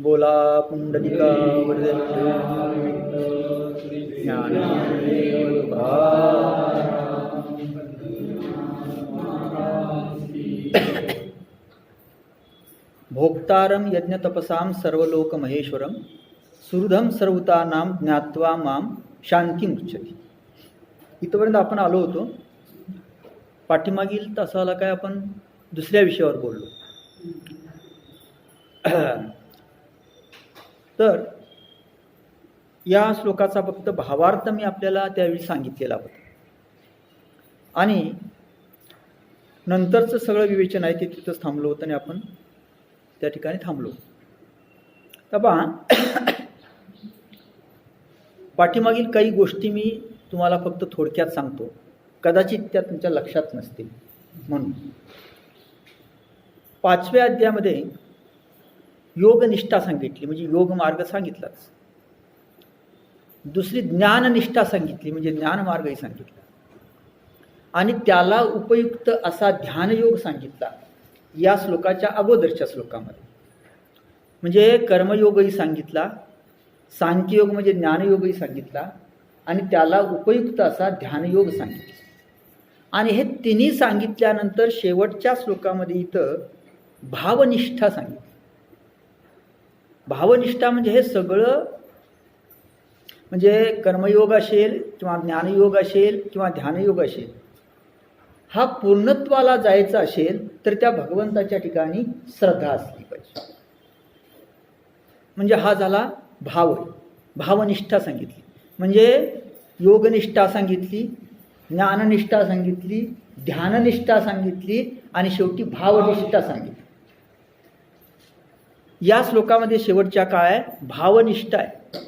बोला पुंडलिका ज्ञानदेव भोक्तारं यज्ञतपसां सर्वलोक महेश्वरं सुहृदं सर्वभूतानां ज्ञात्वा मां शांतिमुच्यते. इथपर्यंत आपण आलो होतो. पाठीमागील तासाला काय आपण दुसऱ्या विषयावर बोललो. तर या श्लोकाचा फक्त भावार्थ मी आपल्याला त्यावेळी सांगितलेला होता आणि नंतरचं सगळं विवेचन आहे ते तिथंच थांबलो होतं आणि आपण त्या ठिकाणी थांबलो. तर पहा, पाठीमागील काही गोष्टी मी तुम्हाला फक्त थोडक्यात सांगतो, कदाचित त्या तुमच्या लक्षात नसतील म्हणून. 5व्या अध्यायामध्ये योगनिष्ठा सांगितली म्हणजे योग मार्ग सांगितलाच. दुसरी ज्ञाननिष्ठा सांगितली म्हणजे ज्ञान मार्गही सांगितला आणि त्याला उपयुक्त असा ध्यानयोग सांगितला या श्लोकाच्या अगोदरच्या श्लोकामध्ये. म्हणजे कर्मयोगही सांगितला, सांख्ययोग म्हणजे ज्ञानयोगही सांगितला आणि त्याला उपयुक्त असा ध्यानयोग सांगितला. आणि हे तिन्ही सांगितल्यानंतर शेवटच्या श्लोकामध्ये इथं भावनिष्ठा सांगितली. भावनिष्ठा म्हणजे हे सगळं म्हणजे कर्मयोग असेल किंवा ज्ञानयोग असेल किंवा ध्यानयोग असेल, हा पूर्णत्वाला जायचा असेल तर त्या भगवंताच्या ठिकाणी श्रद्धा असली पाहिजे. म्हणजे हा झाला भावनिष्ठा सांगितली. म्हणजे योगनिष्ठा सांगितली, ज्ञाननिष्ठा सांगितली, ध्याननिष्ठा सांगितली आणि शेवटी भावनिष्ठा सांगितली. या श्लोकामध्ये शेवटच्या काय आहे? भावनिष्ठा आहे.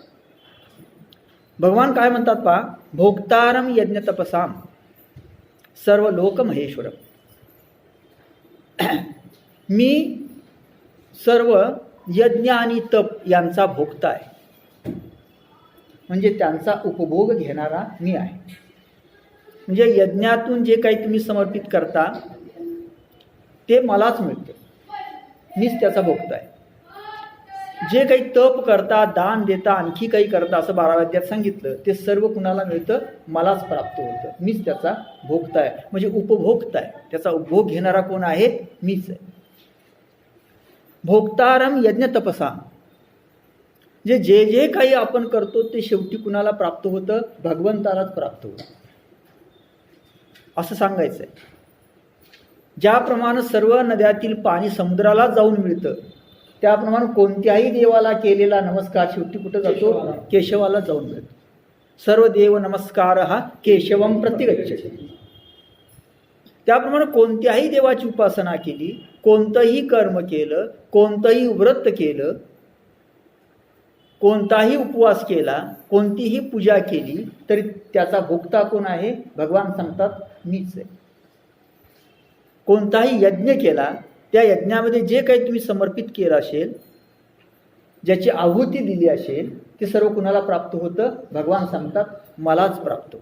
भगवान काय म्हणतात पहा, भोक्तारम यज्ञ तपसाम सर्व लोक महेश्वरम. मी सर्व यज्ञ आणि तप यांचा भोक्ता आहे, म्हणजे त्यांचा उपभोग घेणारा मी आहे. म्हणजे यज्ञातून जे काही तुम्ही समर्पित करता ते मलाच मिळतं, मीच त्याचा भोक्ता आहे. जे काही तप करता, दान देता, आणखी काही करता, असं 12व्या अध्यायात सांगितलं, ते सर्व कुणाला मिळतं? मलाच प्राप्त होतं, मीच त्याचा भोक्ता आहे. म्हणजे उपभोक्ता आहे, त्याचा उपभोग घेणारा कोण आहे? मीच आहे. भोक्तारम यज्ञ तपसा, जे जे काही आपण करतो ते शेवटी कुणाला प्राप्त होतं? भगवंतालाच प्राप्त होतं, असं सांगायचं आहे. ज्याप्रमाणे सर्व नद्यातील पाणी समुद्राला जाऊन मिळतं, त्याप्रमाणे कोणत्याही देवाला केलेला नमस्कार शेवटी कुठं जातो? केशवाला जाऊन मिळतो. सर्व देव नमस्कार हा केशवम प्रतिगच्छति. त्याप्रमाणे कोणत्याही देवाची उपासना केली, कोणतंही कर्म केलं, कोणतंही व्रत केलं, कोणताही उपवास केला, कोणतीही पूजा केली तरी त्याचा भोक्ता कोण आहे? भगवान सांगतात मीच आहे. कोणताही यज्ञ केला, त्या यज्ञामध्ये जे काही तुम्ही समर्पित केलं असेल, ज्याची आहुती दिली असेल, ते सर्व कुणाला प्राप्त होतं? भगवान सांगतात मलाच प्राप्त.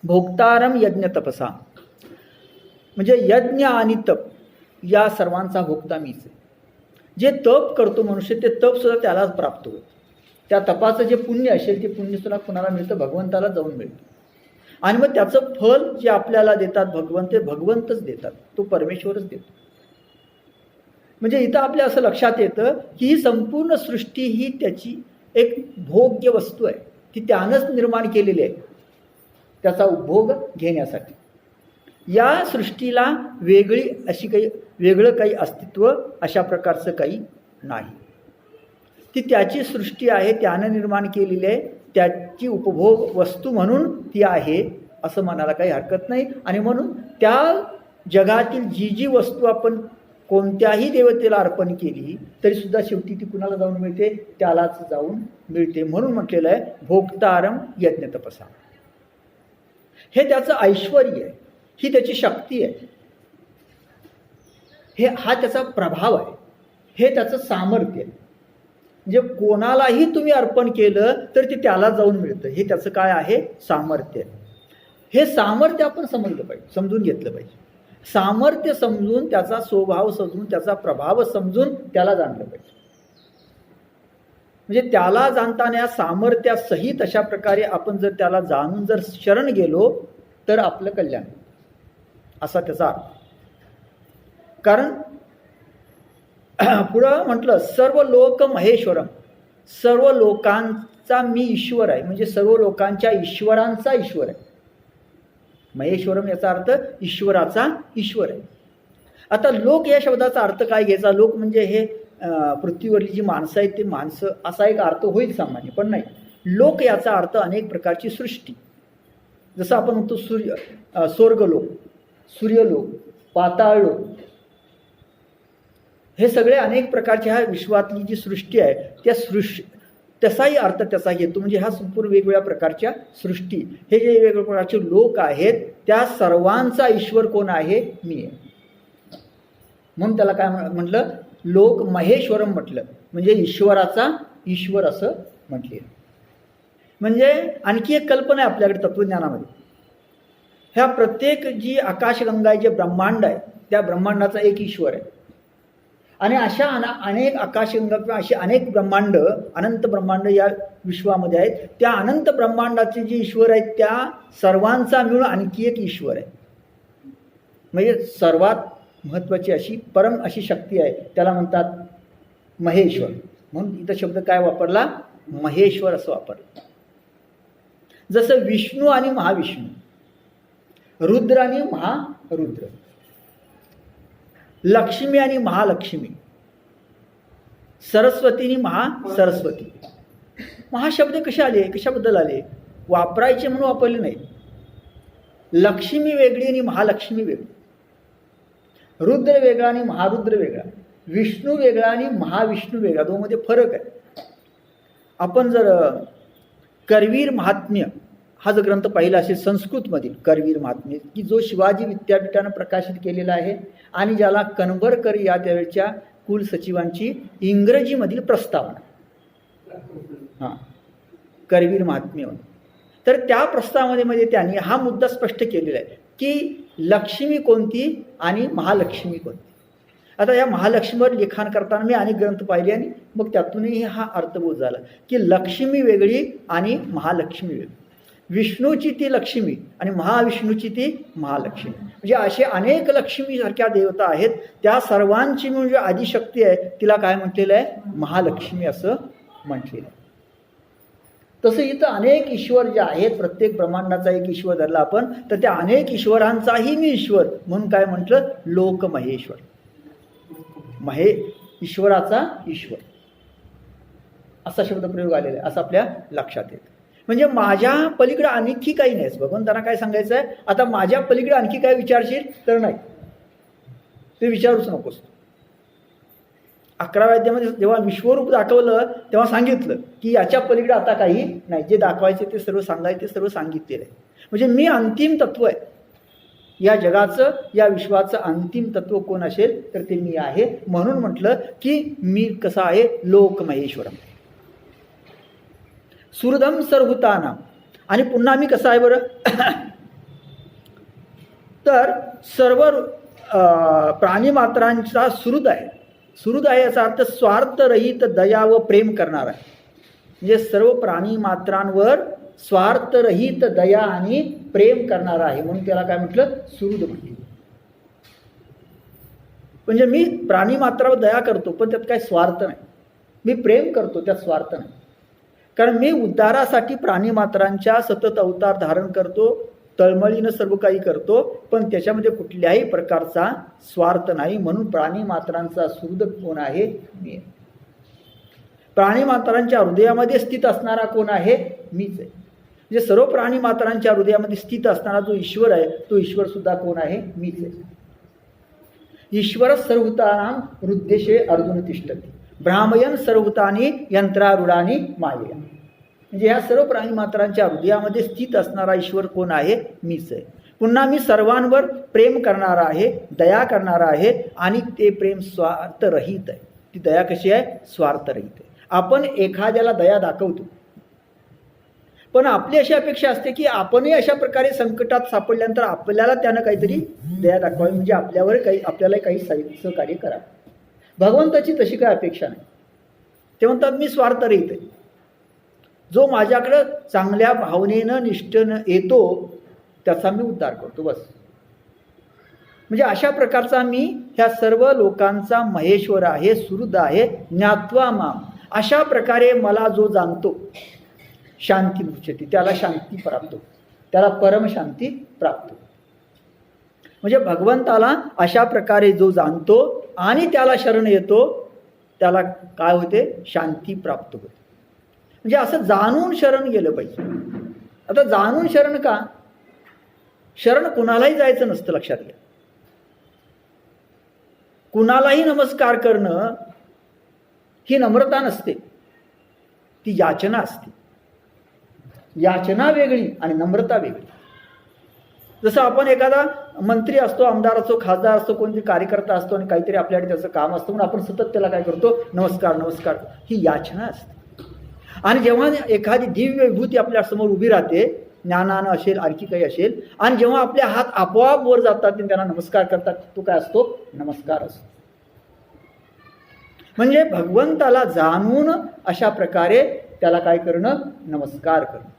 भोक्तारम यज्ञ तपसा, म्हणजे यज्ञ आणि तप या सर्वांचा भोक्ता मीच आहे. जे तप करतो मनुष्य, ते तप सुद्धा त्यालाच प्राप्त होतं. त्या तपाचं जे पुण्य असेल ते पुण्य सुद्धा कुणाला मिळतं? भगवंताला जाऊन मिळतं. आणि मग त्याचं फल जे आपल्याला देतात भगवंत, ते भगवंतच देतात, तो परमेश्वरच देतो. म्हणजे इथं आपल्या असं लक्षात येतं की ही संपूर्ण सृष्टी ही त्याची एक भोग्य वस्तू आहे, ती त्यानंच निर्माण केलेली आहे त्याचा उपभोग घेण्यासाठी. या सृष्टीला वेगळं काही अस्तित्व अशा प्रकारचं काही नाही. ती त्याची सृष्टी आहे, त्यानं निर्माण केलेली आहे, त्याची उपभोग वस्तू म्हणून ती आहे असं म्हणायला काही हरकत नाही. आणि म्हणून त्या जगातील जी वस्तू आपण कोणत्याही देवतेला अर्पण केली तरी सुद्धा शेवटी ती कुणाला जाऊन मिळते? त्यालाच जाऊन मिळते. म्हणून म्हटलेलं आहे भोक्तारम यज्ञ तपसा. हे त्याचं ऐश्वर्य आहे, ही त्याची शक्ती आहे, हा त्याचा प्रभाव आहे, हे त्याचं सामर्थ्य आहे. म्हणजे कोणालाही तुम्ही अर्पण केलं तर ते त्याला जाऊन मिळतं, हे त्याचं काय आहे? सामर्थ्य आहे. हे सामर्थ्य आपण समजलं पाहिजे, समजून घेतलं पाहिजे. सामर्थ्य समजून, त्याचा स्वभाव समजून, त्याचा प्रभाव समजून त्याला जाणलं पाहिजे. म्हणजे त्याला जाणताना सामर्थ्यासहित अशा प्रकारे आपण जर त्याला जाणून जर शरण गेलो तर आपलं कल्याण, असा त्याचा अर्थ. कारण पुढं म्हटलं सर्व लोक महेश्वरम, सर्व लोकांचा मी ईश्वर आहे, म्हणजे सर्व लोकांच्या ईश्वरांचा ईश्वर आहे. महेश्वरम याचा अर्थ ईश्वराचा ईश्वर आहे. आता लोक या शब्दाचा अर्थ काय घ्यायचा? लोक म्हणजे हे पृथ्वीवरली जी माणसं आहेत ते माणसं, असा एक अर्थ होईल सामान्य, पण नाही. लोक याचा अर्थ अनेक प्रकारची सृष्टी, जसं आपण म्हणतो स्वर्गलोक, सूर्यलोक, पाताळलोक, हे सगळे अनेक प्रकारच्या ह्या विश्वातली जी सृष्टी आहे त्या तसाही अर्थ त्याचा घेतो. म्हणजे ह्या संपूर्ण वेगवेगळ्या प्रकारच्या सृष्टी, हे जे वेगवेगळ्या प्रकारचे लोक आहेत त्या सर्वांचा ईश्वर कोण आहे? मी आहे. म्हणून त्याला काय म्हटलं? लोक महेश्वरम म्हटलं, म्हणजे ईश्वराचा ईश्वर असं म्हटले. म्हणजे आणखी एक कल्पना आहे आपल्याकडे तत्वज्ञानामध्ये. ह्या प्रत्येक जी आकाशगंगा आहे, जे ब्रह्मांड आहे, त्या ब्रह्मांडाचा एक ईश्वर आहे. आणि अशा अनेक आकाशगंगा किंवा अशी अनेक ब्रह्मांड, अनंत ब्रह्मांड या विश्वामध्ये आहेत. त्या अनंत ब्रह्मांडाचे जे ईश्वर आहेत त्या सर्वांचा मिळून आणखी एक ईश्वर आहे. म्हणजे सर्वात महत्त्वाची अशी परम अशी शक्ती आहे, त्याला म्हणतात महेश्वर. म्हणून इथं शब्द काय वापरला? महेश्वर असं वापरलं. जसं विष्णू आणि महाविष्णू, रुद्र आणि महारुद्र, लक्ष्मी आणि महालक्ष्मी, सरस्वती आणि महासरस्वती. महाशब्द कसे आले? कशाबद्दल आले? वापरायचे म्हणून वापरले नाही. लक्ष्मी वेगळी आणि महालक्ष्मी वेगळी, रुद्र वेगळा आणि महारुद्र वेगळा, विष्णू वेगळा आणि महाविष्णू वेगळा, दोनमध्ये फरक आहे. आपण जर करवीर महात्म्य हा जो ग्रंथ पाहिला असेल संस्कृतमधील, करवीर महात्म्य, की जो शिवाजी विद्यापीठानं प्रकाशित केलेला आहे आणि ज्याला कनबरकर या त्यावेळच्या कुलसचिवांची इंग्रजीमधील प्रस्तावना, हां, करवीर महात्म्य. तर त्या प्रस्तावनेमध्ये त्यांनी हा मुद्दा स्पष्ट केलेला आहे की लक्ष्मी कोणती आणि महालक्ष्मी कोणती. आता या महालक्ष्मीवर लिखाण करताना मी अनेक ग्रंथ पाहिले आणि मग त्यातूनही हा अर्थबोध झाला की लक्ष्मी वेगळी आणि महालक्ष्मी वेगळी. विष्णूची ती लक्ष्मी आणि महाविष्णूची ती महालक्ष्मी. म्हणजे असे अनेक लक्ष्मीसारख्या देवता आहेत, त्या सर्वांची मिळून जी आदिशक्ती आहे तिला काय म्हटलेलं आहे? महालक्ष्मी असं म्हटलेलं आहे. तसं इथं अनेक ईश्वर जे आहेत, प्रत्येक ब्रह्मांडाचा एक ईश्वर धरला आपण, तर त्या अनेक ईश्वरांचाही मी ईश्वर म्हणून काय म्हटलं? लोक महेश्वर. ईश्वराचा ईश्वर असा शब्दप्रयोग आलेला आहे, असं आपल्या लक्षात येतं. म्हणजे माझ्या पलीकडे आणखी काही नाहीच. भगवंतांना काय सांगायचं आहे? आता माझ्या पलीकडे आणखी काय विचारशील तर नाही, ते विचारूच नकोस. 11व्या अध्यायामध्ये जेव्हा विश्वरूप दाखवलं तेव्हा सांगितलं की याच्या पलीकडे आता काही नाही, जे दाखवायचे ते सर्व सांगायचे ते सर्व सांगितलेलं आहे. म्हणजे मी अंतिम तत्व आहे या जगाचं, या विश्वाचं अंतिम तत्व कोण असेल तर ते मी आहे. म्हणून म्हटलं की मी कसं आहे? लोक महेश्वरम, सुहृदम सर्वभूतानां. आणि पुन्हा मी कसं आहे बरं? तर सर्व प्राणीमात्रांचा सुहृद आहे. सुहृद आहे याचा अर्थ स्वार्थरहित दया व प्रेम करणार आहे. म्हणजे सर्व प्राणीमात्रांवर स्वार्थरहित दया आणि प्रेम करणार आहे, म्हणून त्याला काय म्हटलं? सुहृद म्हटलं. म्हणजे मी प्राणीमात्रावर दया करतो पण त्यात काही स्वार्थ नाही, मी प्रेम करतो त्यात स्वार्थ नाही. कारण मी उद्धारासाठी प्राणीमात्रांच्या सतत अवतार धारण करतो, तळमळीनं सर्व काही करतो, पण त्याच्यामध्ये कुठल्याही प्रकारचा स्वार्थ नाही. म्हणून प्राणीमात्रांचा सुहृद कोण आहे? मी. प्राणीमात्रांच्या हृदयामध्ये स्थित असणारा कोण आहे? मीच आहे. म्हणजे सर्व प्राणीमात्रांच्या हृदयामध्ये स्थित असणारा जो ईश्वर आहे तो ईश्वर सुद्धा कोण आहे? मीच आहे. ईश्वर सर्वभूतानां हृद्देशे अर्जुन तिष्ठति भ्रामयन सर्वभूतानि यंत्रारूढानि मायया. म्हणजे या सर्व प्राणीमात्रांच्या हृदयामध्ये स्थित असणारा ईश्वर कोण आहे? मीच आहे. पुन्हा मी सर्वांवर प्रेम करणारा आहे, दया करणारा आहे आणि ते प्रेम स्वार्थरहित आहे. ती दया कशी आहे? स्वार्थरहित आहे. आपण एखाद्याला दया दाखवतो पण आपली अशी अपेक्षा असते की आपणही अशा प्रकारे संकटात सापडल्यानंतर आपल्याला त्यानं काहीतरी दया दाखवावी, म्हणजे आपल्याला काही सहकार्य करावं. भगवंताची तशी काय अपेक्षा नाही. ते म्हणतात मी स्वार्थरहित आहे. जो माझ्याकडं चांगल्या भावनेनं निष्ठेनं येतो त्याचा मी उद्धार करतो, बस. म्हणजे अशा प्रकारचा मी ह्या सर्व लोकांचा महेश्वर आहे, सुहृद आहे, ज्ञात्वा माम. अशा प्रकारे मला जो जाणतो शांती उच्यते, त्याला शांती प्राप्त, त्याला परमशांती प्राप्त. म्हणजे भगवंताला अशा प्रकारे जो जाणतो आणि त्याला शरण येतो त्याला काय होते, शांती प्राप्त होते. म्हणजे असं जाणून शरण गेलं पाहिजे. आता जाणून शरण का, शरण कुणालाही जायचं नसतं, लक्षात घ्या. कुणालाही नमस्कार करणं ही नम्रता नसते, ती याचना असते. याचना वेगळी आणि नम्रता वेगळी. जसं आपण एखादा मंत्री असतो, आमदार असतो, खासदार असतो, कोणते कार्यकर्ता असतो आणि काहीतरी आपल्याकडे त्याचं काम असतं म्हणून आपण सतत त्याला काय करतो, नमस्कार नमस्कार, ही याचना असते. आणि जेव्हा एखादी दिव्य विभूती आपल्या समोर उभी राहते, ज्ञानानं असेल, आणखी काही असेल, आणि जेव्हा आपले हात आपोआप वर जातात आणि त्यांना नमस्कार करतात, तो काय असतो, नमस्कार असतो. म्हणजे भगवंताला जाणून अशा प्रकारे त्याला काय करणं, नमस्कार करणं.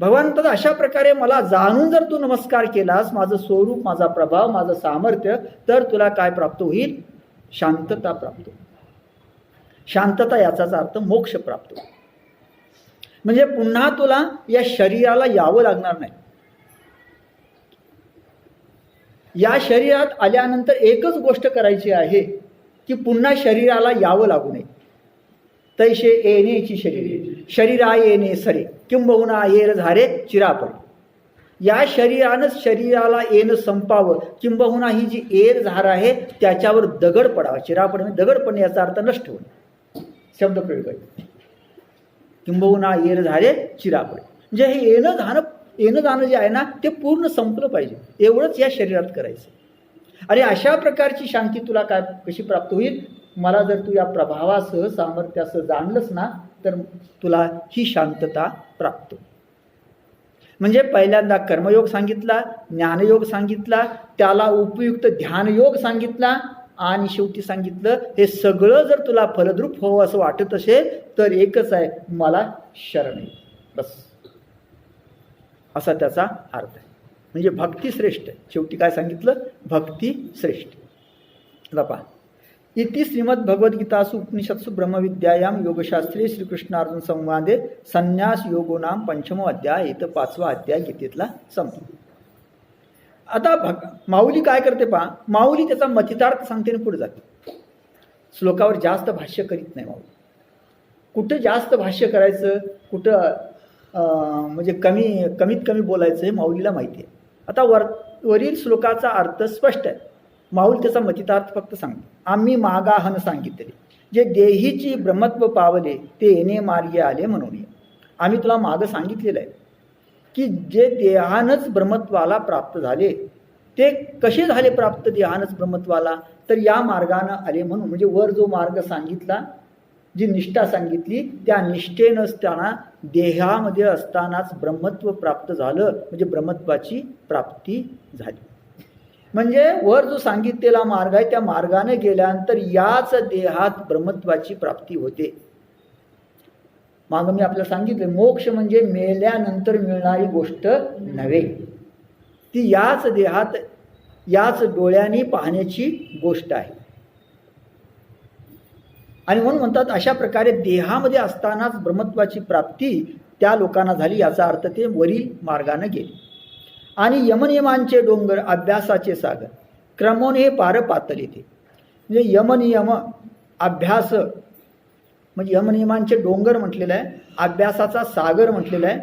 भगवंत अशा प्रकारे मला जाणून जर तू नमस्कार केलास, माझं स्वरूप, माझा प्रभाव, माझं सामर्थ्य, तर तुला काय प्राप्त होईल, शांतता प्राप्त होईल. शांतता याचाच अर्थ मोक्ष प्राप्त होईल. म्हणजे पुन्हा तुला या शरीराला यावं लागणार नाही. या शरीरात आल्यानंतर एकच गोष्ट करायची आहे की पुन्हा शरीराला यावं लागू नये. तैसे येण्याची शरीरा येणे सरे किंबहुना येर झारे चिरापड. या शरीरानं शरीराला येणं संपावं, किंबहुना ही जी येर झार आहे त्याच्यावर दगड पडावा. चिरापड म्हणजे दगड पडणे, याचा अर्थ नष्ट होणे, शब्द प्रयोग आहे. किंबहुना येर झारे चिरापड म्हणजे हे येणं जाणं जे आहे ना ते पूर्ण संपलं पाहिजे, एवढंच या शरीरात करायचं. आणि अशा प्रकारची शांती तुला काय कशी प्राप्त होईल, मला जर तू या प्रभावासह सामर्थ्यासह जाणलंस ना तर तुला ही शांतता प्राप्त. म्हणजे पहिल्यांदा कर्मयोग सांगितला, ज्ञानयोग सांगितला, त्याला उपयुक्त ध्यानयोग सांगितला, आणि शेवटी सांगितलं हे सगळं जर तुला फलद्रूप व्हावं असं वाटत असेल तर एकच आहे, मला शरण आहे, बस. असा त्याचा अर्थ आहे. म्हणजे भक्ती श्रेष्ठ. शेवटी काय सांगितलं, भक्ती श्रेष्ठ. पहा, इति श्रीमद्भगवद्गीतासु उपनिषत्सु ब्रह्मविद्यायां योगशास्त्रे श्रीकृष्णार्जुन संवादे संन्यास योगो नाम पंचमो अध्याय. इथं 5वा अध्याय गीतेतला संपतो. आता माऊली काय करते पहा, माऊली त्याचा मतितार्थ सांगते आणि पुढे जाते. श्लोकावर जास्त भाष्य करीत नाही माऊली. कुठं जास्त भाष्य करायचं, कुठं म्हणजे कमीत कमी बोलायचं हे माऊलीला माहिती आहे. आता वरील श्लोकाचा अर्थ स्पष्ट आहे. माऊली त्याचा मतितार्थ फक्त सांगते. आम्ही मागाहन सांगितले, जे देहीची ब्रह्मत्व पावले ते येणे मार्गे आले म्हणून. आम्ही तुला मागं सांगितलेलं आहे की जे देहानच ब्रह्मत्वाला प्राप्त झाले, ते कसे झाले प्राप्त देहानच ब्रह्मत्वाला, तर या मार्गानं आले म्हणून. म्हणजे वर जो मार्ग सांगितला, जी निष्ठा सांगितली, त्या निष्ठेनंच त्यांना देहामध्ये असतानाच ब्रह्मत्व प्राप्त झालं, म्हणजे ब्रह्मत्वाची प्राप्ती झाली. म्हणजे वर जो सांगितलेला मार्ग आहे त्या मार्गाने गेल्यानंतर याच देहात ब्रह्मत्वाची प्राप्ती होते. मागं मी आपल्याला सांगितलं, मोक्ष म्हणजे मेल्यानंतर मिळणारी गोष्ट नव्हे, ती याच देहात याच डोळ्यांनी पाहण्याची गोष्ट आहे. आणि म्हणून म्हणतात अशा प्रकारे देहामध्ये असतानाच ब्रह्मत्वाची प्राप्ती त्या लोकांना झाली. याचा अर्थ ते वरील मार्गाने गेले. आणि यमनियमांचे डोंगर अभ्यासाचे सागर क्रमोने पार पातळी येते. म्हणजे यमनियम अभ्यास म्हणजे यमनियमांचे डोंगर म्हटलेलं आहे, अभ्यासाचा सागर म्हटलेला आहे.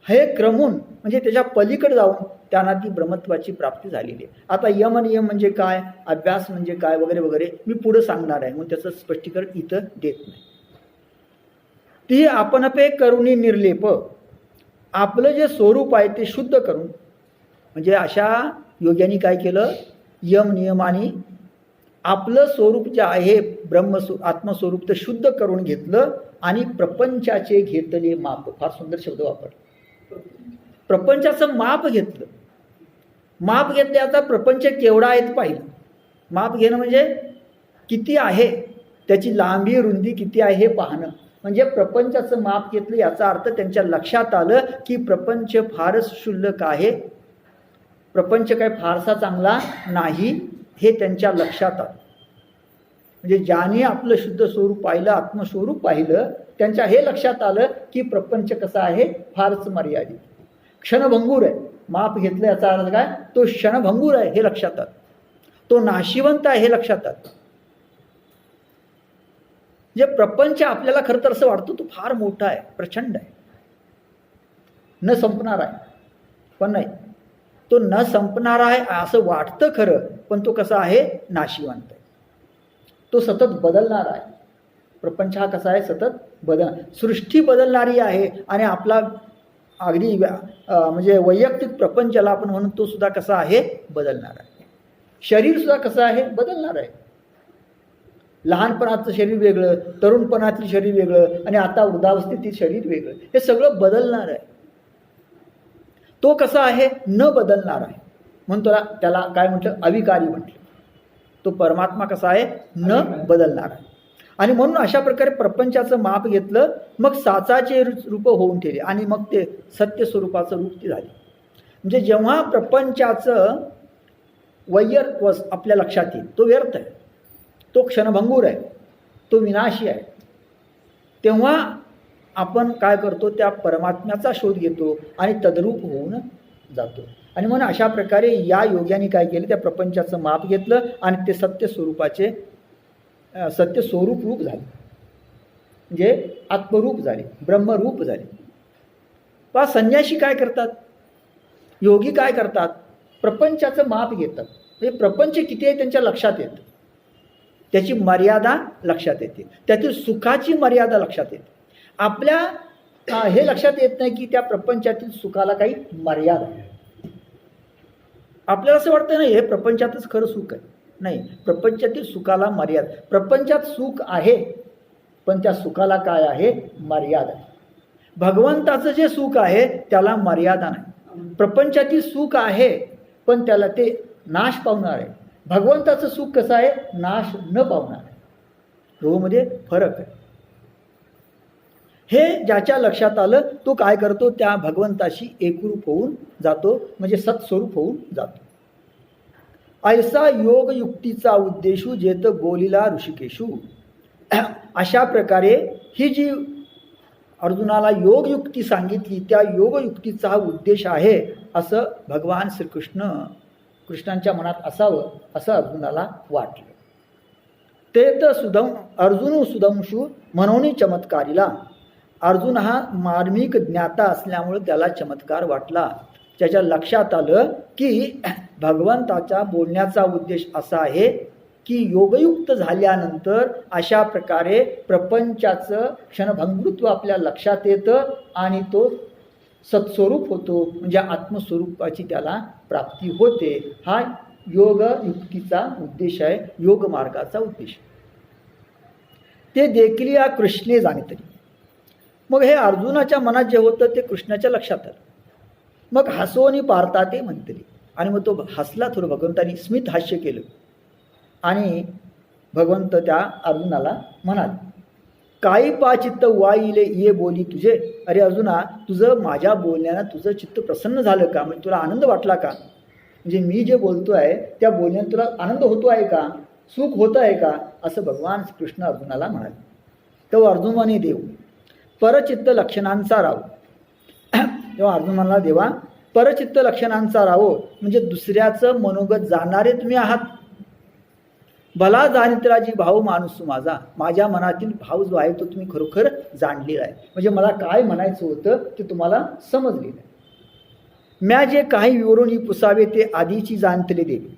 हे क्रमून म्हणजे त्याच्या पलीकडे जाऊन त्यांना ती ब्रह्मत्वाची प्राप्ती झालेली आहे. आता यमनियम म्हणजे काय, अभ्यास म्हणजे काय वगैरे वगैरे मी पुढे सांगणार आहे, म्हणून त्याचं स्पष्टीकरण इथं देत नाही. ती आपणपे करुणी निर्लेप, आपलं जे स्वरूप आहे ते शुद्ध करून. म्हणजे अशा योग्यांनी काय केलं, यम नियमाने आपलं स्वरूप जे आहे आत्मस्वरूप ते शुद्ध करून घेतलं आणि प्रपंचाचे घेतले माप. फार सुंदर शब्द वापरला. प्रपंचाचं माप घेतलं. माप घेतल्याचा प्रपंच केवढा आहे पाहिलं. माप घेणं म्हणजे किती आहे त्याची लांबी रुंदी किती आहे हे पाहणं. म्हणजे प्रपंचाचं माप घेतलं याचा अर्थ त्यांच्या लक्षात आलं की प्रपंच फारच क्षुल्लक आहे, प्रपंच काय फारसा चांगला नाही हे त्यांच्या लक्षात आलं. म्हणजे ज्याने आपलं शुद्ध स्वरूप पाहिलं, आत्मस्वरूप पाहिलं, त्यांच्या हे लक्षात आलं की प्रपंच कसा आहे, फारच मर्यादित, क्षणभंगूर आहे. माप घेतलं याचा अर्थ काय, तो क्षणभंगूर आहे हे लक्षात आलं, तो नाशिवंत आहे हे लक्षात आलं. जे प्रपंच आपल्याला खरं तर असं वाटतं तो फार मोठा आहे, प्रचंड आहे, न संपणार आहे, पण नाही, तो न संपणार आहे असं वाटतं खरं, पण तो कसा आहे, नाशिवंत आहे, तो सतत बदलणार आहे. प्रपंच हा कसा आहे, सतत सृष्टी बदलणारी आहे. आणि आपला अगदी म्हणजे वैयक्तिक प्रपंच ज्याला आपण म्हणून तो सुद्धा कसा आहे, बदलणार आहे. शरीर सुद्धा कसं आहे, बदलणार आहे. लहानपणाचं शरीर वेगळं, तरुणपणातलं शरीर वेगळं, आणि आता वृद्धावस्थेतील शरीर वेगळं, हे सगळं बदलणार आहे. तो कसा आहे, न बदलणार आहे, म्हणून त्याला काय म्हटलं, अविकारी म्हटलं. तो परमात्मा कसा आहे, न बदलणार आहे. आणि म्हणून अशा प्रकारे प्रपंचाचं माप घेतलं, मग साचाचे रूप होऊन ठेवले, आणि मग ते सत्य स्वरूपाचं रूप ती झाली. म्हणजे जेव्हा प्रपंचाचं वैयत्व आपल्या लक्षात येईल, तो व्यर्थ आहे, तो क्षणभंगूर आहे, तो विनाशी आहे, तेव्हा आपण काय करतो, त्या परमात्म्याचा शोध घेतो आणि तद्रूप होऊन जातो. आणि म्हणून अशा प्रकारे या योग्याने काय केलं, त्या प्रपंचाचं माप घेतलं आणि ते सत्य स्वरूपाचे सत्य स्वरूप रूप झाले, म्हणजे आत्मरूप झाले, ब्रह्मरूप झाले. पहा संन्यासी काय करतात, योगी काय करतात, प्रपंचाचं माप घेतात. म्हणजे प्रपंच किती आहे त्यांच्या लक्षात येतं, त्याची मर्यादा लक्षात येते, त्यातील सुखाची मर्यादा लक्षात येते. आपल्या हे लक्षात येत नाही की त्या प्रपंचातील सुखाला काही मर्यादा आहे. आपल्याला असं वाटतं नाही हे प्रपंचातच खरं सुख आहे. नाही, प्रपंचातील सुखाला मर्यादा, प्रपंचात सुख आहे पण त्या सुखाला काय आहे, मर्यादा आहे. भगवंताचं जे सुख आहे त्याला मर्यादा नाही. प्रपंचातील सुख आहे पण त्याला ते नाश पावणार आहे. भगवंताचं सुख कसं आहे, नाश न पावणार आहे. दोघांमध्ये फरक आहे. हे ज्याच्या लक्षात आलं तो काय करतो, त्या भगवंताशी एकरूप होऊन जातो, म्हणजे सत्स्वरूप होऊन जातो. ऐसा योग युक्तीचा उद्देशू जेत बोलिला ऋषिकेशू. अशा प्रकारे ही जी अर्जुनाला योग युक्ती सांगितली, त्या योग युक्तीचा हा उद्देश आहे असं भगवान कृष्णांच्या मनात असावं असं अर्जुनाला वाटलं. ते तर अर्जुन सुदंशू म्हणून चमत्कारीला. अर्जुन हा मार्मिक ज्ञाता असल्यामुळे त्याला चमत्कार वाटला. त्याच्या लक्षात आलं की भगवंताच्या बोलण्याचा उद्देश असा आहे की योगयुक्त झाल्यानंतर अशा प्रकारे प्रपंचाचं क्षणभंगुत्व आपल्या लक्षात येतं आणि तो सत्स्वरूप होतो, म्हणजे आत्मस्वरूपाची त्याला प्राप्ती होते. हा योगयुक्तीचा उद्देश आहे, योग मार्गाचा उद्देश. ते देखील या कृष्णे जाणीतली. मग हे अर्जुनाच्या मनात जे होतं ते कृष्णाच्या लक्षात आलं. मग हसोनी पारता ते म्हणतली, आणि मग तो हसला, थोडं भगवंतानी स्मित हास्य केलं. आणि भगवंत त्या अर्जुनाला म्हणाले, काही पा चित्त वाईले ये बोली तुझे. अरे अर्जुना, तुझं माझ्या बोलण्यानं तुझं चित्त प्रसन्न झालं का, म्हणजे तुला आनंद वाटला का, म्हणजे मी जे बोलतो आहे त्या बोलण्यात तुला आनंद होतो आहे का, सुख होतं आहे का, असं भगवान कृष्ण अर्जुनाला म्हणाले. तेव्हा अर्जुन म्हणे, देव परचित्त लक्षणांचा राव. तेव्हा अर्जुन म्हणाला, देवा परचित्त लक्षणांचा राहो, म्हणजे दुसऱ्याचं मनोगत जाणारे तुम्ही आहात. भला जाणित्राजी भाव माणूस माझा, माझ्या मनातील भाव जो आहे तो तुम्ही खरोखर जाणलेला आहे, म्हणजे मला काय म्हणायचं होतं ते तुम्हाला समजलेलं आहे. म्या जे काही विवरून पुसावे ते आधीची जाणतले देवी.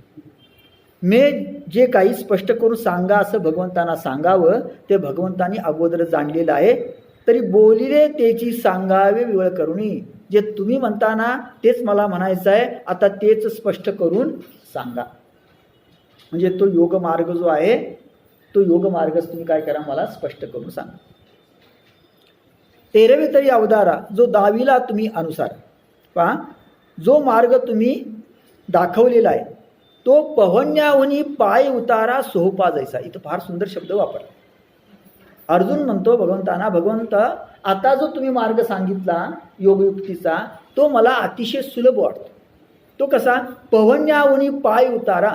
मी जे काही स्पष्ट करून सांगा असं भगवंतांना सांगावं ते भगवंतांनी अगोदर जाणलेलं आहे. तरी बोलिले तेची सांगावे विवळ करुणी. जे तुम्ही म्हणताना तेच मला म्हणायचं आहे, आता तेच स्पष्ट करून सांगा. म्हणजे तो योग मार्ग जो आहे तो योग मार्गच तुम्ही काय करा, मला स्पष्ट करून सांगा. तेरवे तरी अवतारा जो दाविला तुम्ही अनुसार. पहा, जो मार्ग तुम्ही दाखवलेला आहे तो पवन्याहुनी पाय उतारा सोहपा जैसा. इथं फार सुंदर शब्द वापरला. अर्जुन म्हणतो भगवंतांना, भगवंत आता जो तुम्ही मार्ग सांगितला योगयुक्तीचा तो मला अतिशय सुलभ वाटतो. तो कसा? पवन्याहुनी पाय उतारा.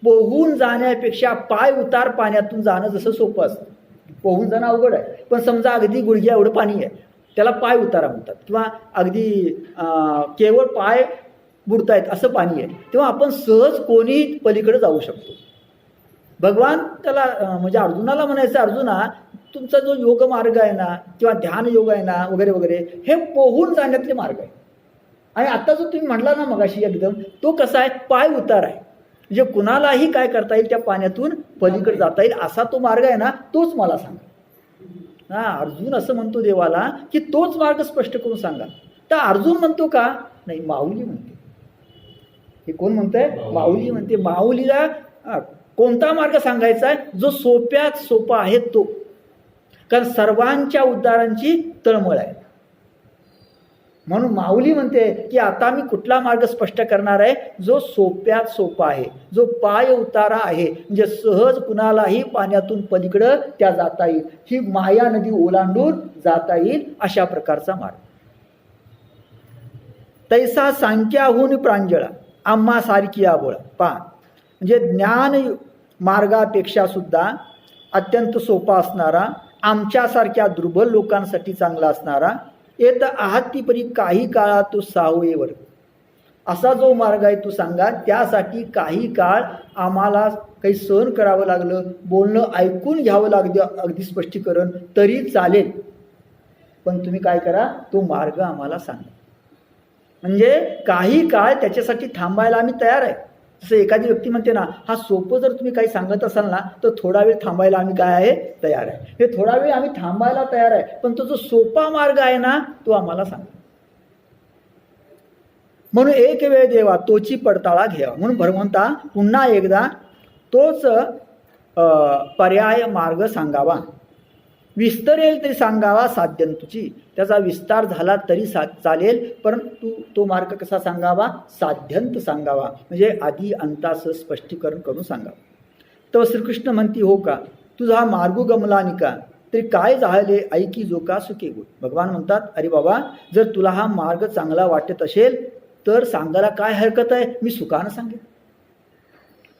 पोहून जाण्यापेक्षा पाय उतार पाण्यातून जाणं जसं सोपं असतं. पोहून जाणं अवघड आहे, पण समजा अगदी गुडघ्या एवढं पाणी आहे त्याला पाय उतारा म्हणतात, किंवा अगदी केवळ पाय बुडतायत असं पाणी आहे, तेव्हा आपण सहज कोणीही पलीकडे जाऊ शकतो. भगवान त्याला म्हणजे अर्जुनाला म्हणायचं, अर्जुना तुमचा जो योग मार्ग आहे ना किंवा ध्यान योग आहे ना वगैरे वगैरे हे पोहून जाण्यातले मार्ग आहे. आणि आता जो तुम्ही म्हटला ना मगाशी एकदम, तो कसा आहे? पाय उतार आहे. म्हणजे कुणालाही काय करता येईल, त्या पाण्यातून पलीकडे जाता येईल असा तो मार्ग आहे ना, तोच मला सांगा. अर्जुन असं म्हणतो देवाला की तोच मार्ग स्पष्ट करून सांगा. तर अर्जुन म्हणतो का? नाही, माऊली म्हणते. हे कोण म्हणतंय? माऊली म्हणते. माऊलीला कोणता मार्ग सांगायचा आहे? जो सोप्यात सोपा आहे तो. कारण सर्वांच्या उद्धारांची तळमळ आहे. म्हणून माऊली म्हणते की आता मी कुठला मार्ग स्पष्ट करणार आहे? जो सोप्यात सोपा आहे, जो पाय उतारा आहे, म्हणजे सहज कुणालाही पाण्यातून पलीकडं त्या जाता येईल, ही माया नदी ओलांडून जाता येईल अशा प्रकारचा मार्ग. तैसा सांख्याहून प्रांजळा आम्हा सारखी आबोळा. पहा, म्हणजे ज्ञान मार्गापेक्षा सुद्धा अत्यंत सोपा असणारा, आमच्यासारख्या दुर्बल लोकांसाठी चांगला असणारा, येत आहात ती परी काही काळात तो सावयेवर, असा जो मार्ग आहे तो सांगा. त्यासाठी काही काळ आम्हाला काही सहन करावं लागलं, बोलणं ऐकून घ्यावं लागलं, अगदी स्पष्टीकरण तरी चालेल, पण तुम्ही काय करा, तो मार्ग आम्हाला सांगा. म्हणजे काही काळ त्याच्यासाठी थांबायला आम्ही तयार आहे. जसं एखादी व्यक्ती म्हणते ना, हा सोपं जर तुम्ही काही सांगत असाल ना तर थोडा वेळ थांबायला आम्ही काय आहे? तयार आहे. हे थोडा वेळ आम्ही थांबायला तयार आहे, पण तो जो सोपा मार्ग आहे ना तो आम्हाला सांगा. म्हणून एक वेळ देवा तोची पडताळा घ्यावा. म्हणून भगवंता पुन्हा एकदा तोच पर्याय मार्ग सांगावा. विस्तरेल तरी सांगावा साध्यंतुची. त्याचा विस्तार झाला तरी चालेल, परंतु तो मार्ग कसा सांगावा? साध्यंत सांगावा, म्हणजे आधी अंताचं स्पष्टीकरण करून सांगावं. तर श्रीकृष्ण म्हणती, हो का, तुझा मार्ग गमला निका तरी काय झाले ऐकी जो का सुखे गुण. भगवान म्हणतात, अरे बाबा, जर तुला हा मार्ग चांगला वाटत असेल तर सांगायला काय हरकत आहे, मी सुखानं सांगेन.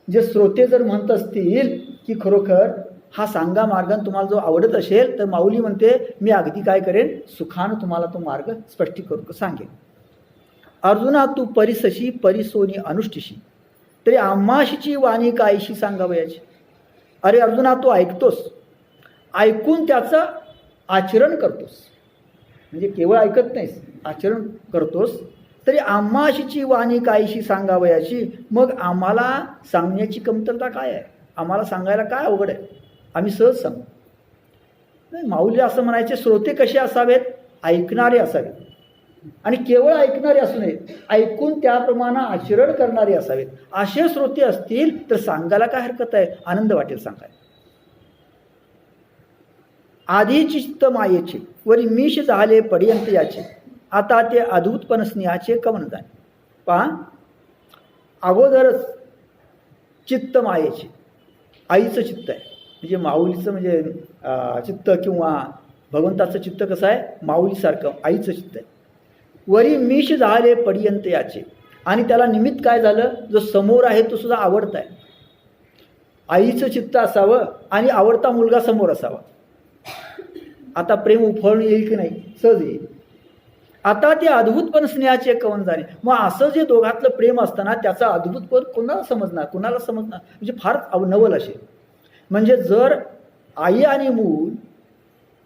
जे श्रोते जर म्हणत असतील की खरोखर हा सांगा मार्ग तुम्हाला जो आवडत असेल, तर माऊली म्हणते मी अगदी काय करेन, सुखानं तुम्हाला तो मार्ग स्पष्टीकरून सांगेन. अर्जुना तू परिसशी परिसोनी अनुष्ठिशी तरी आम्हाशीची वाणी कायशी सांगावयाची. अरे अर्जुना, तू ऐकतोस, ऐकून त्याचं आचरण करतोस, म्हणजे केवळ ऐकत नाहीस, आचरण करतोस, तरी आम्हाशीची वाणी कायशी सांगावयाची. मग आम्हाला सांगण्याची कमतरता काय आहे? आम्हाला सांगायला काय अवघड आहे? आम्ही सहज सांगू. नाही, माऊली असं म्हणायचे, श्रोते कसे असावेत? ऐकणारे असावेत, आणि केवळ ऐकणारे असू नयेत, ऐकून त्याप्रमाणे आचरण करणारे असावेत. असे श्रोते असतील तर सांगायला काय हरकत आहे? आनंद वाटेल सांगायला. आधीची चित्त मायेचे वरी मीश झाले पर्यंत याचे, आता ते अद्भुतपण स्नेहाचे कवन जाणे. पहा, अगोदरच चित्त मायेचे, आईचं चित्त आहे, म्हणजे माऊलीचं म्हणजे चित्त किंवा भगवंताचं चित्त कसं आहे? माऊलीसारखं आईचं चित्त आहे. वरी मीश झाले पर्यंत याचे, आणि त्याला निमित्त काय झालं? जो समोर आहे तो सुद्धा आवडता आहे. आईचं चित्त असावं आणि आवडता मुलगा समोर असावा. आता प्रेम उफळून येईल की नाही? सहज येईल. आता ते अद्भुतपण स्नेहाचे कवन जाणे. मग असं जे दोघातलं प्रेम असताना त्याचा अद्भुतपण कुणाला समजणार? कुणाला समजणार? म्हणजे फार नवल असेल. म्हणजे जर आई आणि मूल